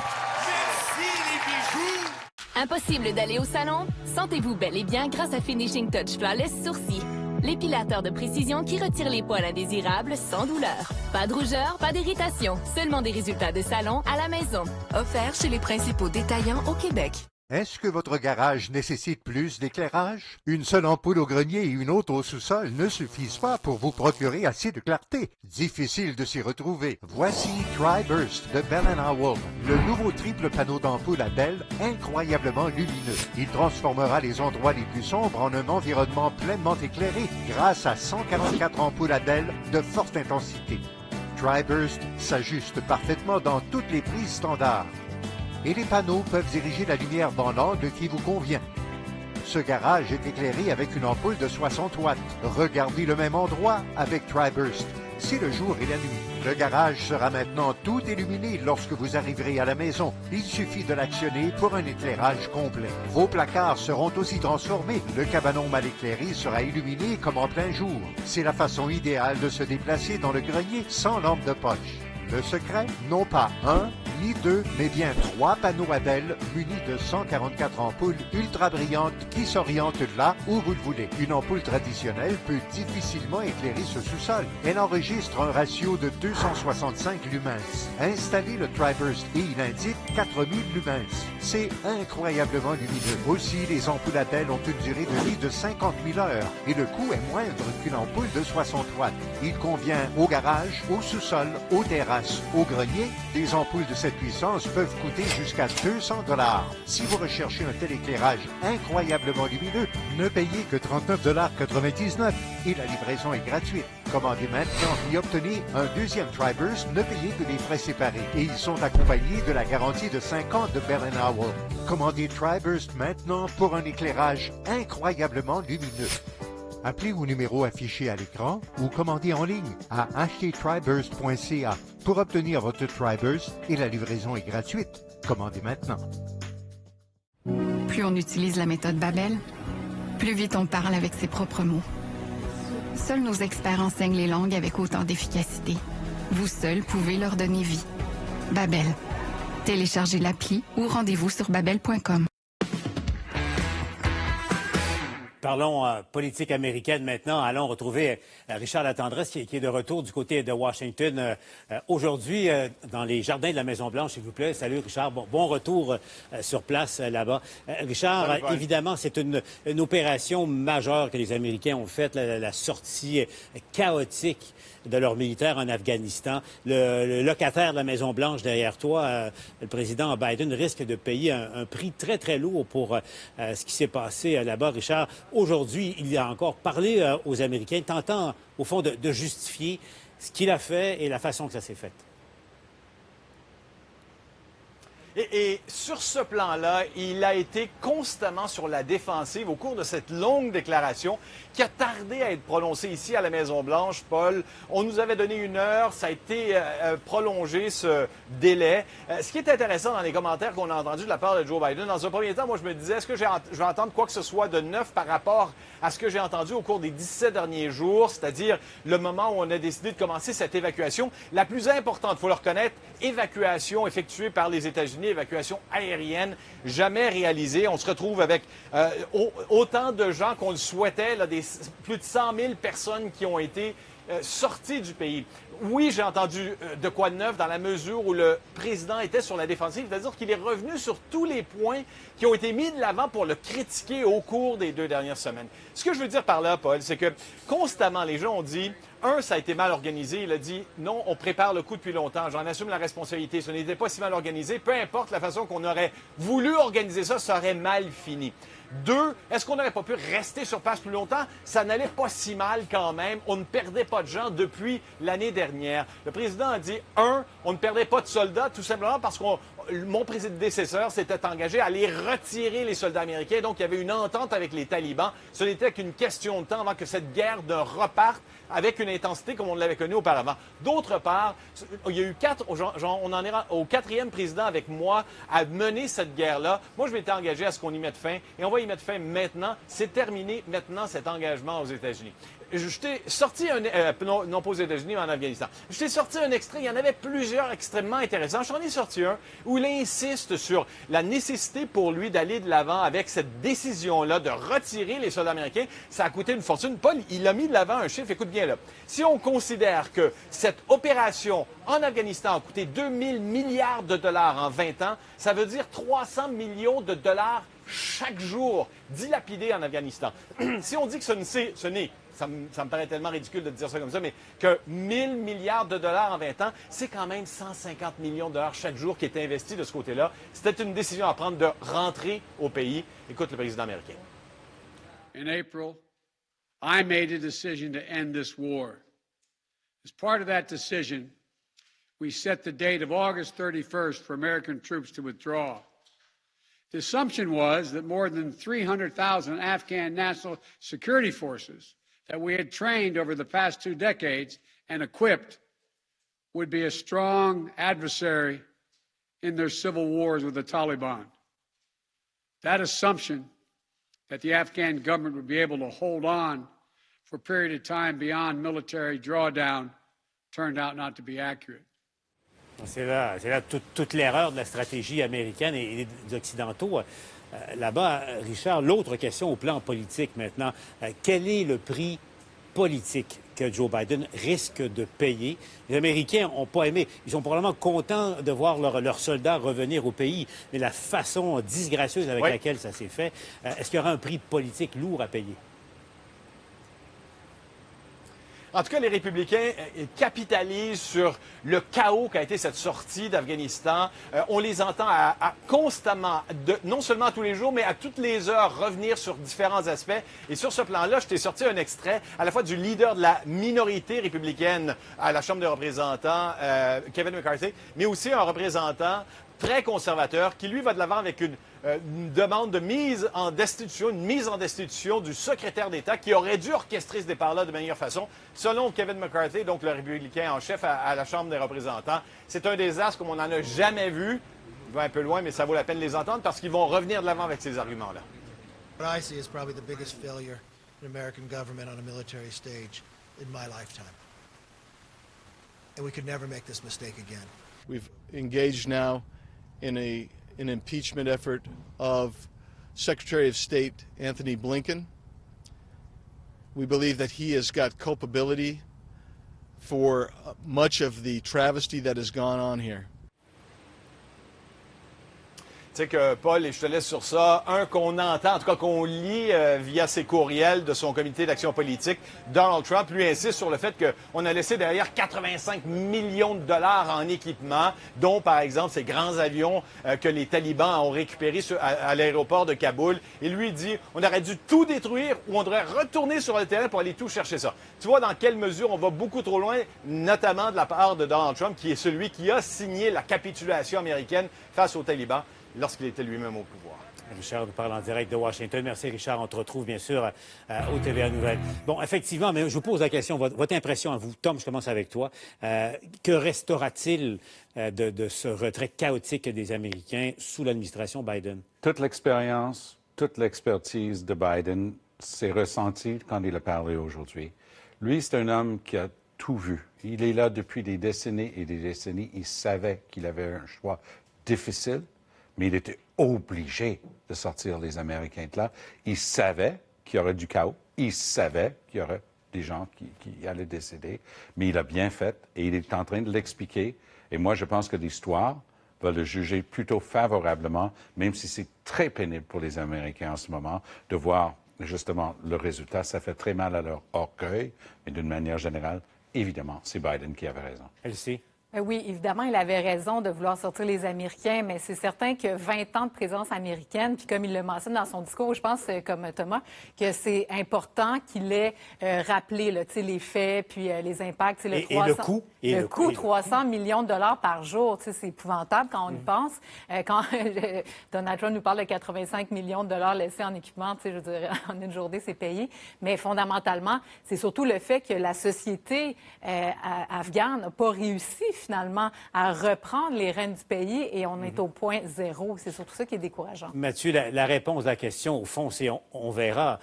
Merci les bijoux! Impossible d'aller au salon? Sentez-vous bel et bien grâce à Finishing Touch Flawless Sourcils. L'épilateur de précision qui retire les poils indésirables sans douleur. Pas de rougeur, pas d'irritation. Seulement des résultats de salon à la maison. Offert chez les principaux détaillants au Québec. Est-ce que votre garage nécessite plus d'éclairage? Une seule ampoule au grenier et une autre au sous-sol ne suffisent pas pour vous procurer assez de clarté. Difficile de s'y retrouver. Voici TriBurst de Bell & Howell, le nouveau triple panneau d'ampoule à Bell incroyablement lumineux. Il transformera les endroits les plus sombres en un environnement pleinement éclairé grâce à 144 ampoules à Bell de forte intensité. TriBurst s'ajuste parfaitement dans toutes les prises standards. Et les panneaux peuvent diriger la lumière dans l'angle qui vous convient. Ce garage est éclairé avec une ampoule de 60 watts. Regardez le même endroit avec TriBurst. C'est le jour et la nuit. Le garage sera maintenant tout illuminé lorsque vous arriverez à la maison. Il suffit de l'actionner pour un éclairage complet. Vos placards seront aussi transformés. Le cabanon mal éclairé sera illuminé comme en plein jour. C'est la façon idéale de se déplacer dans le grenier sans lampe de poche. Le secret, non pas un, ni deux, mais bien 3 panneaux à Bell munis de 144 ampoules ultra brillantes qui s'orientent là où vous le voulez. Une ampoule traditionnelle peut difficilement éclairer ce sous-sol. Elle enregistre un ratio de 265 lumens. Installez le TriBurst et il indique 4000 lumens. C'est incroyablement lumineux. Aussi, les ampoules à Bell ont une durée de vie de 50 000 heures et le coût est moindre qu'une ampoule de 60 watts. Il convient au garage, au sous-sol, aux terrasses. Au grenier, des ampoules de cette puissance peuvent coûter jusqu'à 200 $. Si vous recherchez un tel éclairage incroyablement lumineux, ne payez que 39,99 $ et la livraison est gratuite. Commandez maintenant et obtenez un deuxième TriBurst, ne payez que des frais séparés. Et ils sont accompagnés de la garantie de 5 ans de Bell & Howell. Commandez TriBurst maintenant pour un éclairage incroyablement lumineux. Appelez au numéro affiché à l'écran ou commandez en ligne à achetertriburst.ca pour obtenir votre TriBurst et la livraison est gratuite. Commandez maintenant. Plus on utilise la méthode Babel, plus vite on parle avec ses propres mots. Seuls nos experts enseignent les langues avec autant d'efficacité. Vous seuls pouvez leur donner vie. Babel. Téléchargez l'appli ou rendez-vous sur babel.com. Parlons politique américaine maintenant. Allons retrouver Richard Latendresse qui est de retour du côté de Washington aujourd'hui dans les jardins de la Maison-Blanche, s'il vous plaît. Salut Richard, bon retour sur place là-bas. Richard, évidemment, c'est une opération majeure que les Américains ont faite, la sortie chaotique de leurs militaires en Afghanistan. Le locataire de la Maison-Blanche derrière toi, le président Biden, risque de payer un prix très, très lourd pour ce qui s'est passé là-bas. Richard, aujourd'hui, il a encore parlé aux Américains, tentant, au fond, de justifier ce qu'il a fait et la façon que ça s'est fait. Et sur ce plan-là, il a été constamment sur la défensive au cours de cette longue déclaration qui a tardé à être prononcée ici à la Maison-Blanche, Paul. On nous avait donné 1 heure, ça a été prolongé, ce délai. Ce qui est intéressant dans les commentaires qu'on a entendus de la part de Joe Biden, dans un premier temps, moi, je me disais, est-ce que je vais entendre quoi que ce soit de neuf par rapport à ce que j'ai entendu au cours des 17 derniers jours, c'est-à-dire le moment où on a décidé de commencer cette évacuation. La plus importante, il faut le reconnaître, évacuation effectuée par les États-Unis, évacuation aérienne, jamais réalisée. On se retrouve avec autant de gens qu'on le souhaitait, là, plus de 100 000 personnes qui ont été sorties du pays. Oui, j'ai entendu de quoi de neuf dans la mesure où le président était sur la défensive, c'est-à-dire qu'il est revenu sur tous les points qui ont été mis de l'avant pour le critiquer au cours des 2 dernières semaines. Ce que je veux dire par là, Paul, c'est que constamment, les gens ont dit Ça a été mal organisé. Il a dit, non, on prépare le coup depuis longtemps. J'en assume la responsabilité. Ce n'était pas si mal organisé. Peu importe la façon qu'on aurait voulu organiser ça, ça aurait mal fini. 2, est-ce qu'on n'aurait pas pu rester sur place plus longtemps? Ça n'allait pas si mal quand même. On ne perdait pas de gens depuis l'année dernière. Le président a dit, on ne perdait pas de soldats tout simplement parce que mon prédécesseur s'était engagé à aller retirer les soldats américains. Donc, il y avait une entente avec les talibans. Ce n'était qu'une question de temps avant que cette guerre ne reparte avec une intensité comme on l'avait connue auparavant. D'autre part, il y a eu on en est au 4e président avec moi à mener cette guerre-là. Moi, je m'étais engagé à ce qu'on y mette fin et on va y mettre fin maintenant. C'est terminé maintenant cet engagement aux États-Unis. Je t'ai sorti non pas aux États-Unis, mais en Afghanistan. Je t'ai sorti un extrait, il y en avait plusieurs extrêmement intéressants. J'en ai sorti un où il insiste sur la nécessité pour lui d'aller de l'avant avec cette décision-là de retirer les soldats américains. Ça a coûté une fortune. Paul, il a mis de l'avant un chiffre, écoute bien là. Si on considère que cette opération en Afghanistan a coûté 2000 milliards de dollars en 20 ans, ça veut dire 300 millions de dollars chaque jour dilapidés en Afghanistan. Si on dit que ce n'est ça me paraît tellement ridicule de dire ça comme ça, mais que 1000 milliards de dollars en 20 ans, c'est quand même 150 millions de dollars chaque jour qui est investi de ce côté-là. C'était une décision à prendre de rentrer au pays. Écoute le président américain. In April, I made a decision to end this war. As part of that decision, we set the date of August 31st for American troops to withdraw. The assumption was that more than 300,000 Afghan national security forces that we had trained over the past 2 decades and equipped would be a strong adversary in their civil wars with the Taliban. That assumption that the Afghan government would be able to hold on for a period of time beyond military drawdown turned out not to be accurate. C'est là toute l'erreur de la stratégie américaine et des Occidentaux. Là-bas, Richard, l'autre question au plan politique maintenant. Quel est le prix politique que Joe Biden risque de payer? Les Américains n'ont pas aimé. Ils sont probablement contents de voir leurs soldats revenir au pays, mais la façon disgracieuse avec laquelle ça s'est fait, est-ce qu'il y aura un prix politique lourd à payer? En tout cas, les républicains capitalisent sur le chaos qu'a été cette sortie d'Afghanistan. On les entend constamment, non seulement tous les jours, mais à toutes les heures, revenir sur différents aspects. Et sur ce plan-là, je t'ai sorti un extrait à la fois du leader de la minorité républicaine à la Chambre des représentants, Kevin McCarthy, mais aussi un représentant très conservateur qui, lui, va de l'avant avec une demande de mise en destitution du secrétaire d'État qui aurait dû orchestrer ce départ-là de meilleure façon. Selon Kevin McCarthy, donc le républicain en chef à la Chambre des représentants, c'est un désastre comme on n'en a jamais vu. Il va un peu loin, mais ça vaut la peine de les entendre parce qu'ils vont revenir de l'avant avec ces arguments-là. What I see is probably the biggest failure in American government on a military stage in my lifetime. And we could never make this mistake again. We've engaged now in an impeachment effort of Secretary of State Anthony Blinken. We believe that he has got culpability for much of the travesty that has gone on here. Tu sais que, Paul, et je te laisse sur ça, qu'on entend, en tout cas qu'on lit via ses courriels de son comité d'action politique, Donald Trump, lui insiste sur le fait qu'on a laissé derrière 85 millions de dollars en équipement, dont, par exemple, ces grands avions que les talibans ont récupérés à l'aéroport de Kaboul. Et lui dit, on aurait dû tout détruire ou on devrait retourner sur le terrain pour aller tout chercher ça. Tu vois dans quelle mesure on va beaucoup trop loin, notamment de la part de Donald Trump, qui est celui qui a signé la capitulation américaine face aux talibans lorsqu'il était lui-même au pouvoir. Richard nous parle en direct de Washington. Merci, Richard. On te retrouve, bien sûr, au TVA Nouvelles. Bon, effectivement, mais je vous pose la question, votre impression à vous. Tom, je commence avec toi. Que restera-t-il de ce retrait chaotique des Américains sous l'administration Biden? Toute l'expérience, toute l'expertise de Biden s'est ressentie quand il a parlé aujourd'hui. Lui, c'est un homme qui a tout vu. Il est là depuis des décennies et des décennies. Il savait qu'il avait un choix difficile, mais il était obligé de sortir les Américains de là. Il savait qu'il y aurait du chaos. Il savait qu'il y aurait des gens qui allaient décéder. Mais il a bien fait et il est en train de l'expliquer. Et moi, je pense que l'histoire va le juger plutôt favorablement, même si c'est très pénible pour les Américains en ce moment de voir justement, le résultat, ça fait très mal à leur orgueil, mais d'une manière générale, évidemment, c'est Biden qui avait raison. Elsie? Oui, évidemment, il avait raison de vouloir sortir les Américains, mais c'est certain que 20 ans de présence américaine, puis comme il le mentionne dans son discours, je pense, comme Thomas, que c'est important qu'il ait rappelé là, les faits, puis les impacts. Le 300, le coût. Le coût, 300 millions de dollars par jour, c'est épouvantable quand on y pense. Quand Donald Trump nous parle de 85 millions de dollars laissés en équipement, je veux dire, en une journée, c'est payé. Mais fondamentalement, c'est surtout le fait que la société afghane n'a pas réussi finalement à reprendre les rênes du pays et on est au point zéro. C'est surtout ça qui est décourageant. Mathieu, la réponse à la question, au fond, c'est on verra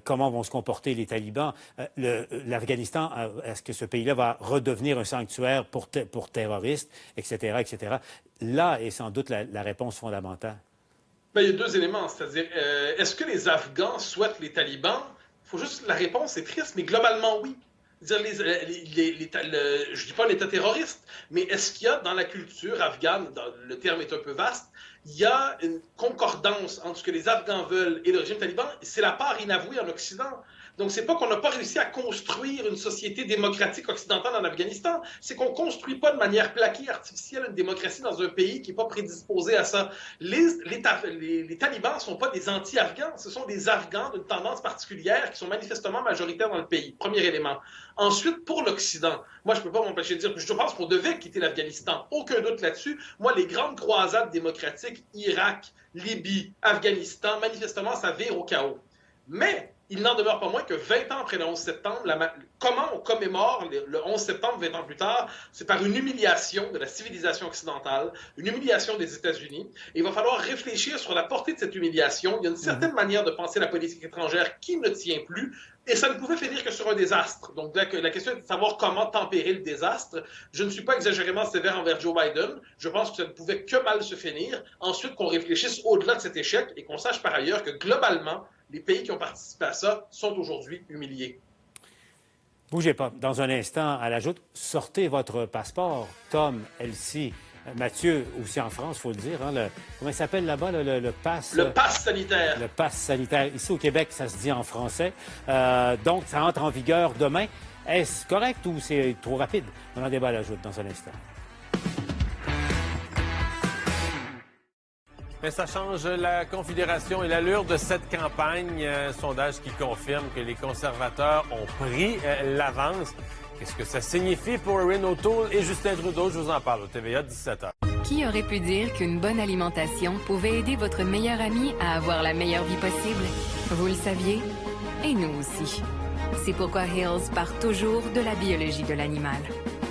comment vont se comporter les talibans. L'Afghanistan, est-ce que ce pays-là va redevenir un sanctuaire pour terroristes, etc., etc.? Là est sans doute la réponse fondamentale. Bien, il y a deux éléments, c'est-à-dire, est-ce que les Afghans souhaitent les talibans? Faut juste, la réponse est triste, mais globalement, oui. Je ne dis pas l'État terroriste, mais est-ce qu'il y a dans la culture afghane, le terme est un peu vaste, il y a une concordance entre ce que les Afghans veulent et le régime taliban? C'est la part inavouée en Occident. Donc, c'est pas qu'on n'a pas réussi à construire une société démocratique occidentale en Afghanistan, c'est qu'on ne construit pas de manière plaquée, artificielle, une démocratie dans un pays qui n'est pas prédisposé à ça. Les talibans ne sont pas des anti-Afghans, ce sont des Afghans d'une tendance particulière qui sont manifestement majoritaires dans le pays. Premier élément. Ensuite, pour l'Occident, moi, je ne peux pas m'empêcher de dire que je pense qu'on devait quitter l'Afghanistan. Aucun doute là-dessus. Moi, les grandes croisades démocratiques, Irak, Libye, Afghanistan, manifestement, ça vire au chaos. Mais il n'en demeure pas moins que 20 ans après le 11 septembre, comment on commémore le 11 septembre 20 ans plus tard? C'est par une humiliation de la civilisation occidentale, une humiliation des États-Unis. Et il va falloir réfléchir sur la portée de cette humiliation. Il y a une certaine manière de penser la politique étrangère qui ne tient plus. Et ça ne pouvait finir que sur un désastre. Donc la question est de savoir comment tempérer le désastre. Je ne suis pas exagérément sévère envers Joe Biden. Je pense que ça ne pouvait que mal se finir. Ensuite, qu'on réfléchisse au-delà de cet échec et qu'on sache par ailleurs que globalement, les pays qui ont participé à ça sont aujourd'hui humiliés. Bougez pas. Dans un instant, à l'ajout, sortez votre passeport. Tom, Elsie, Mathieu, aussi en France, il faut le dire. Hein, comment il s'appelle là-bas, le pass? Le pass sanitaire. Le pass sanitaire. Ici, au Québec, ça se dit en français. Donc, ça entre en vigueur demain. Est-ce correct ou c'est trop rapide? On en débat à l'ajout dans un instant. Mais ça change la configuration et l'allure de cette campagne. Un sondage qui confirme que les conservateurs ont pris l'avance. Qu'est-ce que ça signifie pour Erin O'Toole et Justin Trudeau? Je vous en parle au TVA 17h. Qui aurait pu dire qu'une bonne alimentation pouvait aider votre meilleur ami à avoir la meilleure vie possible? Vous le saviez? Et nous aussi. C'est pourquoi Hills part toujours de la biologie de l'animal,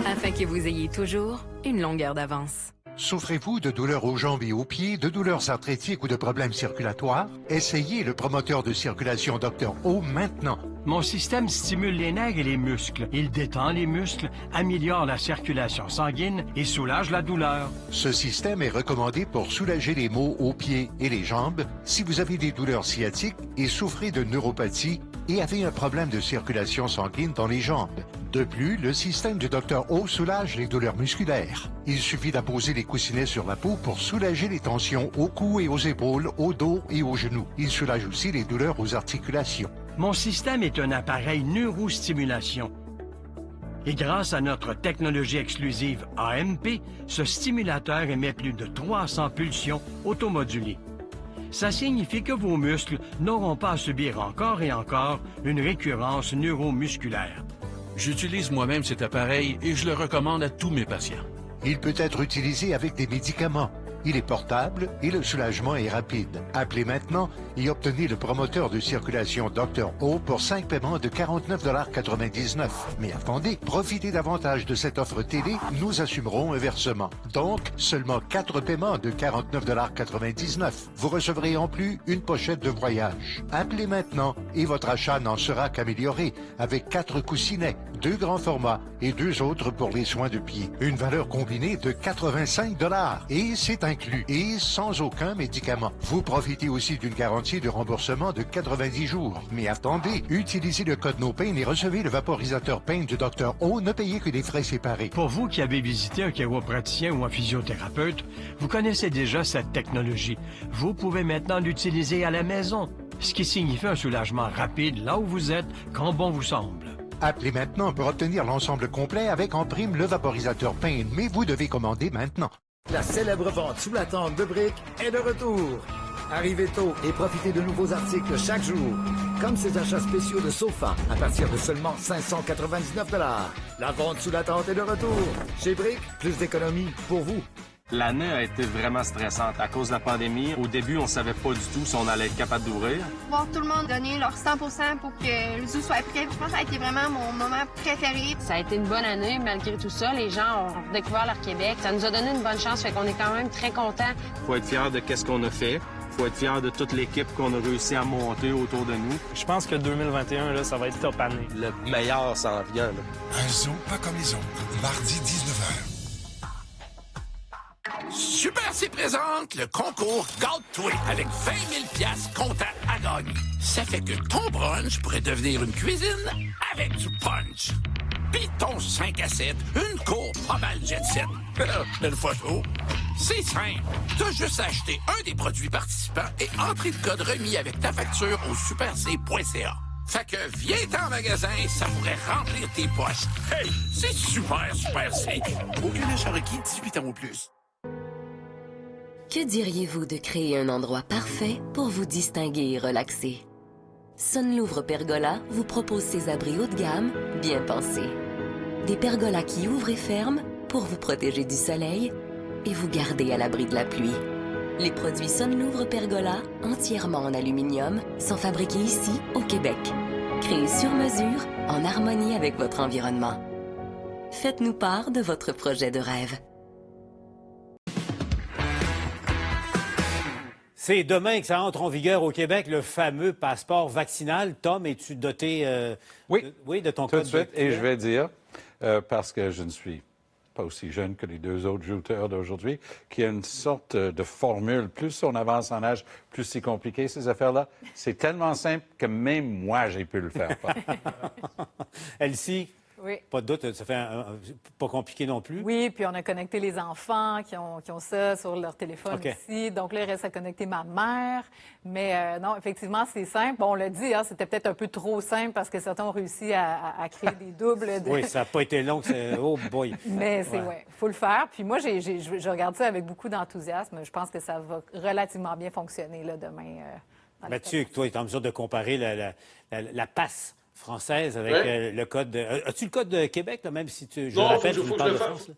afin que vous ayez toujours une longueur d'avance. Souffrez-vous de douleurs aux jambes et aux pieds, de douleurs arthritiques ou de problèmes circulatoires? Essayez le promoteur de circulation Dr. O maintenant. Mon système stimule les nerfs et les muscles. Il détend les muscles, améliore la circulation sanguine et soulage la douleur. Ce système est recommandé pour soulager les maux aux pieds et les jambes si vous avez des douleurs sciatiques et souffrez de neuropathie et avez un problème de circulation sanguine dans les jambes. De plus, le système du Dr. O soulage les douleurs musculaires. Il suffit d'apposer les coussinets sur la peau pour soulager les tensions au cou et aux épaules, au dos et aux genoux. Il soulage aussi les douleurs aux articulations. Mon système est un appareil neurostimulation. Et grâce à notre technologie exclusive AMP, ce stimulateur émet plus de 300 pulsions automodulées. Ça signifie que vos muscles n'auront pas à subir encore et encore une récurrence neuromusculaire. J'utilise moi-même cet appareil et je le recommande à tous mes patients. Il peut être utilisé avec des médicaments. Il est portable et le soulagement est rapide. Appelez maintenant et obtenez le promoteur de circulation Dr. O pour 5 paiements de 49,99 $. Mais attendez, profitez davantage de cette offre télé, nous assumerons un versement. Donc, seulement 4 paiements de 49,99 $. Vous recevrez en plus une pochette de voyage. Appelez maintenant et votre achat n'en sera qu'amélioré avec 4 coussinets, 2 grands formats et 2 autres pour les soins de pied. Une valeur combinée de 85 $ et c'est inclus et sans aucun médicament. Vous profitez aussi d'une garantie de remboursement de 90 jours. Mais attendez, utilisez le code NOPAIN et recevez le vaporisateur Pain du Dr. O, ne payez que des frais séparés. Pour vous qui avez visité un chiropraticien ou un physiothérapeute, vous connaissez déjà cette technologie. Vous pouvez maintenant l'utiliser à la maison. ce qui signifie un soulagement rapide là où vous êtes, quand bon vous semble. Appelez maintenant pour obtenir l'ensemble complet avec en prime le vaporisateur Pain, mais vous devez commander maintenant. La célèbre vente sous la tente de briques est de retour. Arrivez tôt et profitez de nouveaux articles chaque jour, comme ces achats spéciaux de sofas à partir de seulement 599 $. La vente sous la tente est de retour. Chez Brick, plus d'économies pour vous. L'année a été vraiment stressante à cause de la pandémie. Au début, on savait pas du tout si on allait être capable d'ouvrir. Voir tout le monde donner leur 100% pour que le zoo soit prêt, je pense que ça a été vraiment mon moment préféré. Ça a été une bonne année, malgré tout ça. Les gens ont découvert leur Québec. Ça nous a donné une bonne chance, fait qu'on est quand même très contents. Faut être fier de qu'est-ce qu'on a fait. Faut être fier de toute l'équipe qu'on a réussi à monter autour de nous. Je pense que 2021, là, ça va être top année. Le meilleur s'en vient. Là. Un zoo pas comme les autres. Mardi 19h. Super C présente le concours Gâte-toi avec 20 000 $ comptant à gagner. Ça fait que ton brunch pourrait devenir une cuisine avec du punch. Pis ton 5 à 7, une cour pas mal jet set. Belle photo. C'est simple. T'as juste acheté un des produits participants et entrer le code remis avec ta facture au superc.ca. Fait que viens en magasin, ça pourrait remplir tes poches. Hey, c'est super C. Aucun achat requis, 18 ans ou plus. Que diriez-vous de créer un endroit parfait pour vous distinguer et relaxer? Sunlouvre Pergola vous propose ces abris haut de gamme, bien pensés. Des pergolas qui ouvrent et ferment pour vous protéger du soleil et vous garder à l'abri de la pluie. Les produits Sunlouvre Pergola, entièrement en aluminium, sont fabriqués ici, au Québec. Créés sur mesure, en harmonie avec votre environnement. Faites-nous part de votre projet de rêve. C'est demain que ça entre en vigueur au Québec, le fameux passeport vaccinal. Tom, es-tu doté de ton code? Tout de suite, et je vais dire, parce que je ne suis pas aussi jeune que les deux autres jouteurs d'aujourd'hui, qu'il y a une sorte de formule. Plus on avance en âge, plus c'est compliqué, ces affaires-là. C'est tellement simple que même moi, j'ai pu le faire. Elsie? Oui. Pas de doute, ça fait pas compliqué non plus. Oui, puis on a connecté les enfants qui ont ça sur leur téléphone aussi. Donc là, il reste à connecter ma mère. Mais non, effectivement, c'est simple. Bon, on l'a dit, hein, c'était peut-être un peu trop simple parce que certains ont réussi à créer des doubles. Oui, ça n'a pas été long. Oh boy! Mais c'est faut le faire. Puis moi, je regarde ça avec beaucoup d'enthousiasme. Je pense que ça va relativement bien fonctionner là, demain. Mathieu, toi, tu es en mesure de comparer la passe française avec le code. As-tu le code de Québec, là, même si tu. Non, il faut que je le fasse.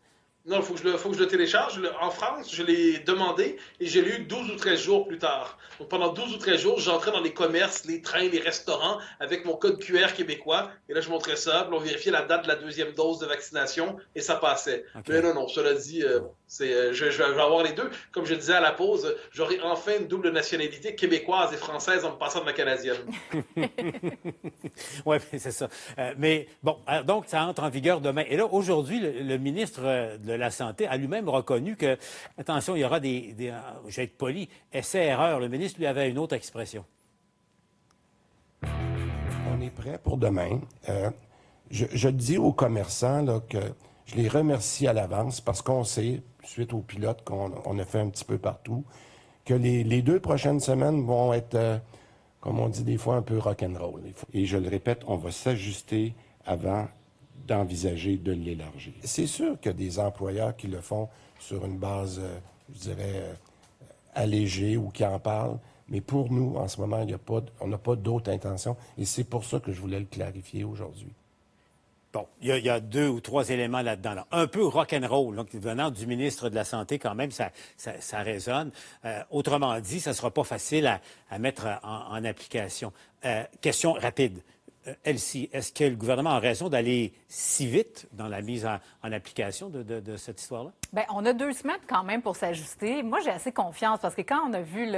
Non, il faut que je le télécharge. En France, je l'ai demandé et je l'ai eu 12 ou 13 jours plus tard. Donc, pendant 12 ou 13 jours, j'entrais dans les commerces, les trains, les restaurants avec mon code QR québécois. Et là, je montrais ça. Puis on vérifiait la date de la deuxième dose de vaccination et ça passait. Okay. Mais non, cela dit, je vais avoir les deux. Comme je disais à la pause, j'aurai enfin une double nationalité québécoise et française en me passant de ma canadienne. Oui, c'est ça. Mais bon, donc, ça entre en vigueur demain. Et là, aujourd'hui, le ministre de la Santé a lui-même reconnu que, attention, il y aura je vais être poli, essai-erreur. Le ministre lui avait une autre expression. On est prêt pour demain. Je dis aux commerçants là, que je les remercie à l'avance parce qu'on sait, suite aux pilotes qu'on a fait un petit peu partout, que les 2 prochaines semaines vont être, comme on dit des fois, un peu rock'n'roll. Et je le répète, on va s'ajuster avant d'envisager de l'élargir. C'est sûr qu'il y a des employeurs qui le font sur une base, je dirais, allégée ou qui en parlent, mais pour nous, en ce moment, on n'a pas d'autre intention et c'est pour ça que je voulais le clarifier aujourd'hui. Bon, il y a 2 ou 3 éléments là-dedans. Là. Un peu rock'n'roll, donc venant du ministre de la Santé, quand même, ça résonne. Autrement dit, ça ne sera pas facile à mettre en application. Question rapide. Elsie, est-ce que le gouvernement a raison d'aller si vite dans la mise en application de cette histoire-là? Bien, on a 2 semaines quand même pour s'ajuster. Moi, j'ai assez confiance parce que quand on a vu,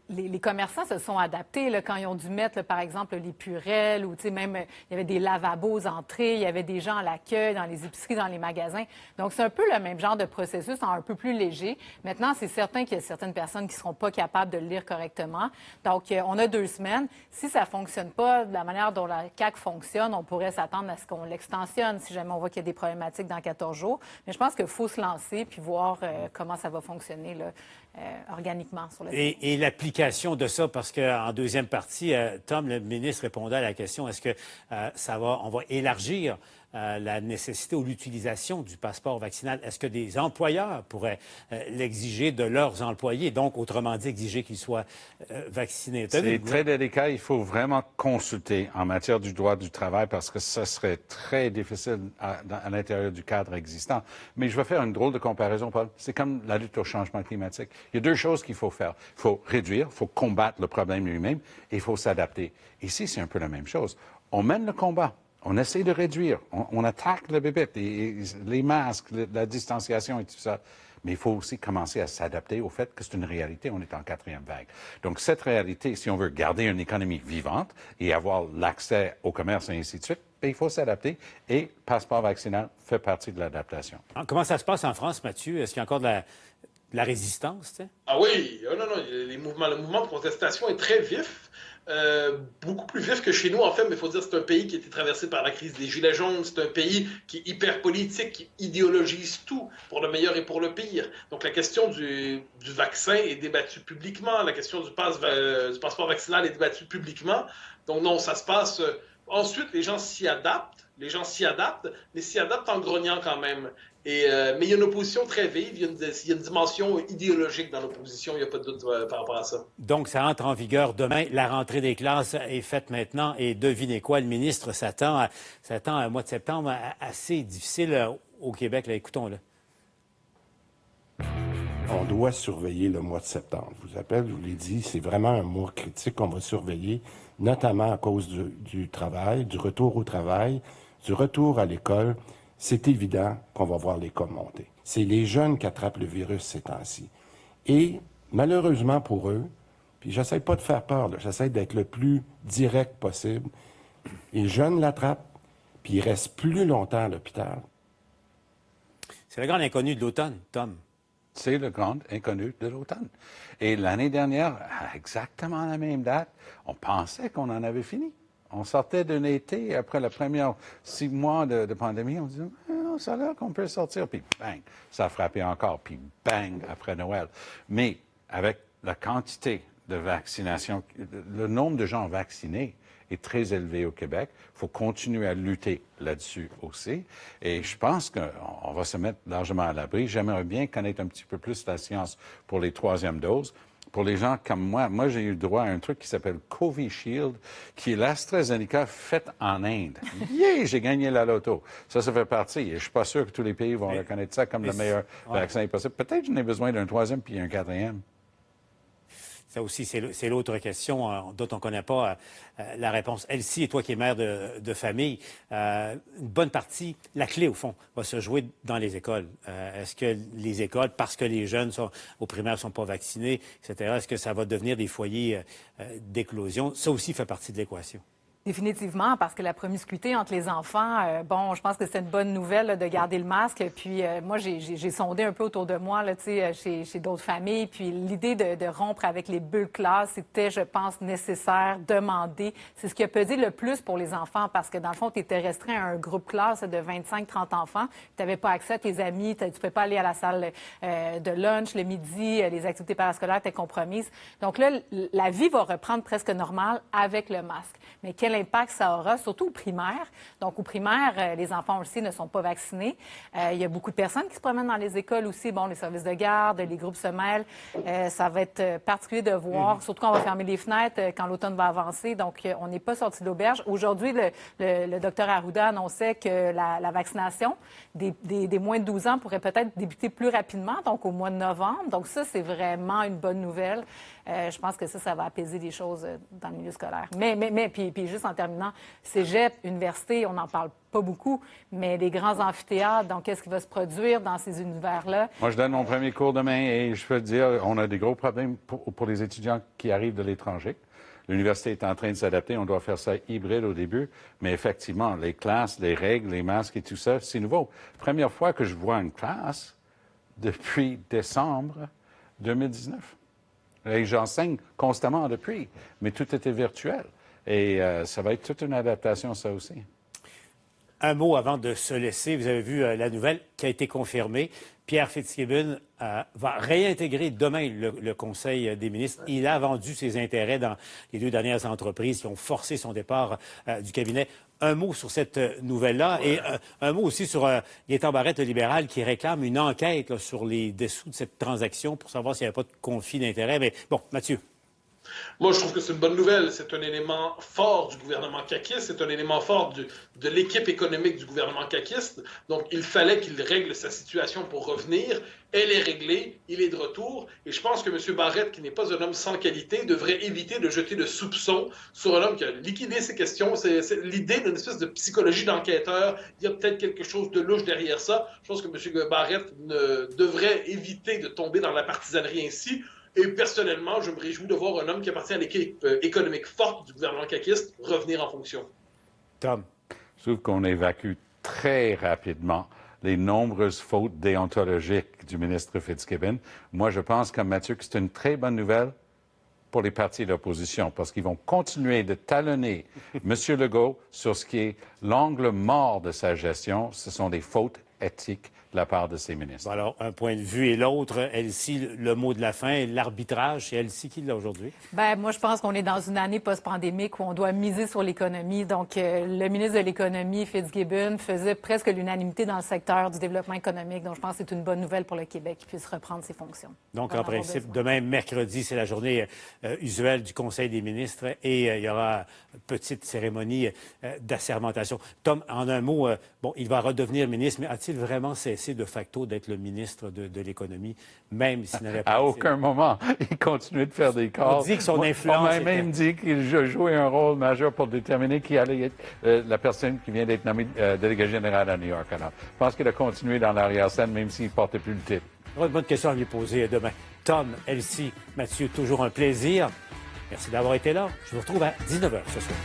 les commerçants se sont adaptés là, quand ils ont dû mettre, par exemple, les purelles ou même il y avait des lavabos aux entrées, il y avait des gens à l'accueil, dans les épiceries, dans les magasins. Donc, c'est un peu le même genre de processus, un peu plus léger. Maintenant, c'est certain qu'il y a certaines personnes qui ne seront pas capables de le lire correctement. Donc, on a 2 semaines. Si ça ne fonctionne pas de la manière dont la CAQ fonctionne, on pourrait s'attendre à ce qu'on l'extensionne si jamais on voit qu'il y a des problématiques dans 14 jours. Mais je pense qu'il faut se lancer puis voir comment ça va fonctionner là, organiquement sur le Et l'application de ça, parce qu'en deuxième partie, Tom, le ministre, répondait à la question, est-ce que on va élargir la nécessité ou l'utilisation du passeport vaccinal? Est-ce que des employeurs pourraient l'exiger de leurs employés, donc autrement dit exiger qu'ils soient vaccinés? C'est très délicat. Il faut vraiment consulter en matière du droit du travail parce que ça serait très difficile à l'intérieur du cadre existant. Mais je vais faire une drôle de comparaison, Paul. C'est comme la lutte au changement climatique. Il y a deux choses qu'il faut faire. Il faut réduire, il faut combattre le problème lui-même et il faut s'adapter. Ici, c'est un peu la même chose. On mène le combat. On essaie de réduire, on attaque le bébé, les masques, la distanciation et tout ça. Mais il faut aussi commencer à s'adapter au fait que c'est une réalité, on est en 4e vague. Donc cette réalité, si on veut garder une économie vivante et avoir l'accès au commerce et ainsi de suite, il faut s'adapter et le passeport vaccinal fait partie de l'adaptation. Comment ça se passe en France, Mathieu? Est-ce qu'il y a encore de la résistance? T'sais? Ah oui, non, le mouvement de protestation est très vif. Beaucoup plus vif que chez nous, en fait, mais il faut dire que c'est un pays qui a été traversé par la crise des Gilets jaunes, c'est un pays qui est hyper politique, qui idéologise tout, pour le meilleur et pour le pire. Donc la question du vaccin est débattue publiquement, la question du passeport vaccinal est débattue publiquement. Donc non, ça se passe... Ensuite, les gens s'y adaptent, mais s'y adaptent en grognant quand même. Mais il y a une opposition très vive, il y a une dimension idéologique dans l'opposition, il n'y a pas de doute par rapport à ça. Donc, ça entre en vigueur demain. La rentrée des classes est faite maintenant. Et devinez quoi, le ministre s'attend à un mois de septembre assez difficile au Québec. Là, écoutons-le. On doit surveiller le mois de septembre. Je vous l'ai dit, c'est vraiment un mois critique qu'on va surveiller, notamment à cause du travail, du retour au travail, du retour à l'école. C'est évident qu'on va voir les cas monter. C'est les jeunes qui attrapent le virus ces temps-ci. Et malheureusement pour eux, puis j'essaie pas de faire peur, j'essaie d'être le plus direct possible, les jeunes l'attrapent, puis ils restent plus longtemps à l'hôpital. C'est le grand inconnu de l'automne, Tom. C'est le grand inconnu de l'automne. Et l'année dernière, à exactement la même date, on pensait qu'on en avait fini. On sortait d'un été, après les premiers 6 mois de pandémie, on disait « ça a l'air qu'on peut sortir », puis bang, ça a frappé encore, puis bang, après Noël. Mais avec la quantité de vaccination, le nombre de gens vaccinés est très élevé au Québec. Il faut continuer à lutter là-dessus aussi. Et je pense qu'on va se mettre largement à l'abri. J'aimerais bien connaître un petit peu plus la science pour les 3e doses. Pour les gens comme moi, j'ai eu le droit à un truc qui s'appelle Covishield, qui est l'AstraZeneca faite en Inde. Yeah, j'ai gagné la loto. Ça fait partie. Et je suis pas sûr que tous les pays vont reconnaître ça comme le meilleur vaccin possible. Peut-être que j'en ai besoin d'un 3e puis un 4e. Ça aussi, c'est l'autre question dont on ne connaît pas la réponse. Elsie, et toi qui es mère de famille, une bonne partie, la clé au fond, va se jouer dans les écoles. Est-ce que les écoles, parce que les jeunes au primaire ne sont pas vaccinés, etc., est-ce que ça va devenir des foyers d'éclosion? Ça aussi fait partie de l'équation. Définitivement, parce que la promiscuité entre les enfants, bon, je pense que c'est une bonne nouvelle là, de garder le masque. Puis moi, j'ai sondé un peu autour de moi, là, chez d'autres familles. Puis l'idée de rompre avec les bulles classe, c'était, je pense, nécessaire, demandé. C'est ce qui a pesé le plus pour les enfants, parce que dans le fond, tu étais restreint à un groupe classe de 25-30 enfants. Tu n'avais pas accès à tes amis, tu ne pouvais pas aller à la salle de lunch le midi, les activités parascolaires étaient compromises. Donc là, la vie va reprendre presque normale avec le masque. Mais quel impact ça aura, surtout au primaire. Donc, au primaire, les enfants, on le sait, ne sont pas vaccinés. Il y a beaucoup de personnes qui se promènent dans les écoles aussi. Bon, les services de garde, les groupes se mêlent. Ça va être particulier de voir, surtout quand on va fermer les fenêtres, quand l'automne va avancer. Donc, on n'est pas sorti de l'auberge. Aujourd'hui, le docteur Arruda annonçait que la vaccination des moins de 12 ans pourrait peut-être débuter plus rapidement, donc au mois de novembre. Donc, ça, c'est vraiment une bonne nouvelle. Je pense que ça va apaiser les choses dans le milieu scolaire. Mais puis juste en terminant, cégep, université, on n'en parle pas beaucoup, mais les grands amphithéâtres, donc qu'est-ce qui va se produire dans ces univers-là? Moi, je donne mon premier cours demain et je peux te dire, on a des gros problèmes pour les étudiants qui arrivent de l'étranger. L'université est en train de s'adapter. On doit faire ça hybride au début. Mais effectivement, les classes, les règles, les masques et tout ça, c'est nouveau. Première fois que je vois une classe depuis décembre 2019. Et j'enseigne constamment depuis, mais tout était virtuel. Et ça va être toute une adaptation, ça aussi. Un mot avant de se laisser. Vous avez vu la nouvelle qui a été confirmée. Pierre Fitzgibbon va réintégrer demain le Conseil des ministres. Il a vendu ses intérêts dans les 2 dernières entreprises qui ont forcé son départ du cabinet. Un mot sur cette nouvelle-là et un mot aussi sur Gaétan Barrette, le libéral, qui réclame une enquête là, sur les dessous de cette transaction pour savoir s'il n'y avait pas de conflit d'intérêts. Mais bon, Mathieu. Moi, je trouve que c'est une bonne nouvelle. C'est un élément fort du gouvernement caquiste. C'est un élément fort de l'équipe économique du gouvernement caquiste. Donc, il fallait qu'il règle sa situation pour revenir. Elle est réglée. Il est de retour. Et je pense que M. Barrette, qui n'est pas un homme sans qualité, devrait éviter de jeter de soupçons sur un homme qui a liquidé ses questions. C'est l'idée d'une espèce de psychologie d'enquêteur. Il y a peut-être quelque chose de louche derrière ça. Je pense que M. Barrette devrait éviter de tomber dans la partisanerie ainsi. Et personnellement, je me réjouis de voir un homme qui appartient à l'équipe économique forte du gouvernement caquiste revenir en fonction. Tom. Je trouve qu'on évacue très rapidement les nombreuses fautes déontologiques du ministre Fitzgibbon. Moi, je pense, comme Mathieu, que c'est une très bonne nouvelle pour les partis d'opposition, parce qu'ils vont continuer de talonner M. Legault sur ce qui est l'angle mort de sa gestion. Ce sont des fautes éthiques de la part de ses ministres. Bon, alors, un point de vue et l'autre, Elsie, le mot de la fin, l'arbitrage, c'est Elsie qui l'a aujourd'hui? Bien, moi, je pense qu'on est dans une année post-pandémique où on doit miser sur l'économie. Donc, le ministre de l'Économie, Fitzgibbon, faisait presque l'unanimité dans le secteur du développement économique. Donc, je pense que c'est une bonne nouvelle pour le Québec qu'il puisse reprendre ses fonctions. Donc, en principe, demain, mercredi, c'est la journée usuelle du Conseil des ministres et il y aura une petite cérémonie d'assermentation. Tom, en un mot, bon, il va redevenir ministre, mais a-t-il vraiment cessé de facto d'être le ministre de l'Économie, même s'il n'avait pas... À aucun moment, il continuait de faire des calls. On dit que son influence... On m'a même dit qu'il jouait un rôle majeur pour déterminer qui allait être la personne qui vient d'être nommée délégué général à New York. Alors, je pense qu'il a continué dans l'arrière-scène, même s'il ne portait plus le titre. On aura une bonne question à lui poser demain. Tom, Elsie, Mathieu, toujours un plaisir. Merci d'avoir été là. Je vous retrouve à 19h ce soir.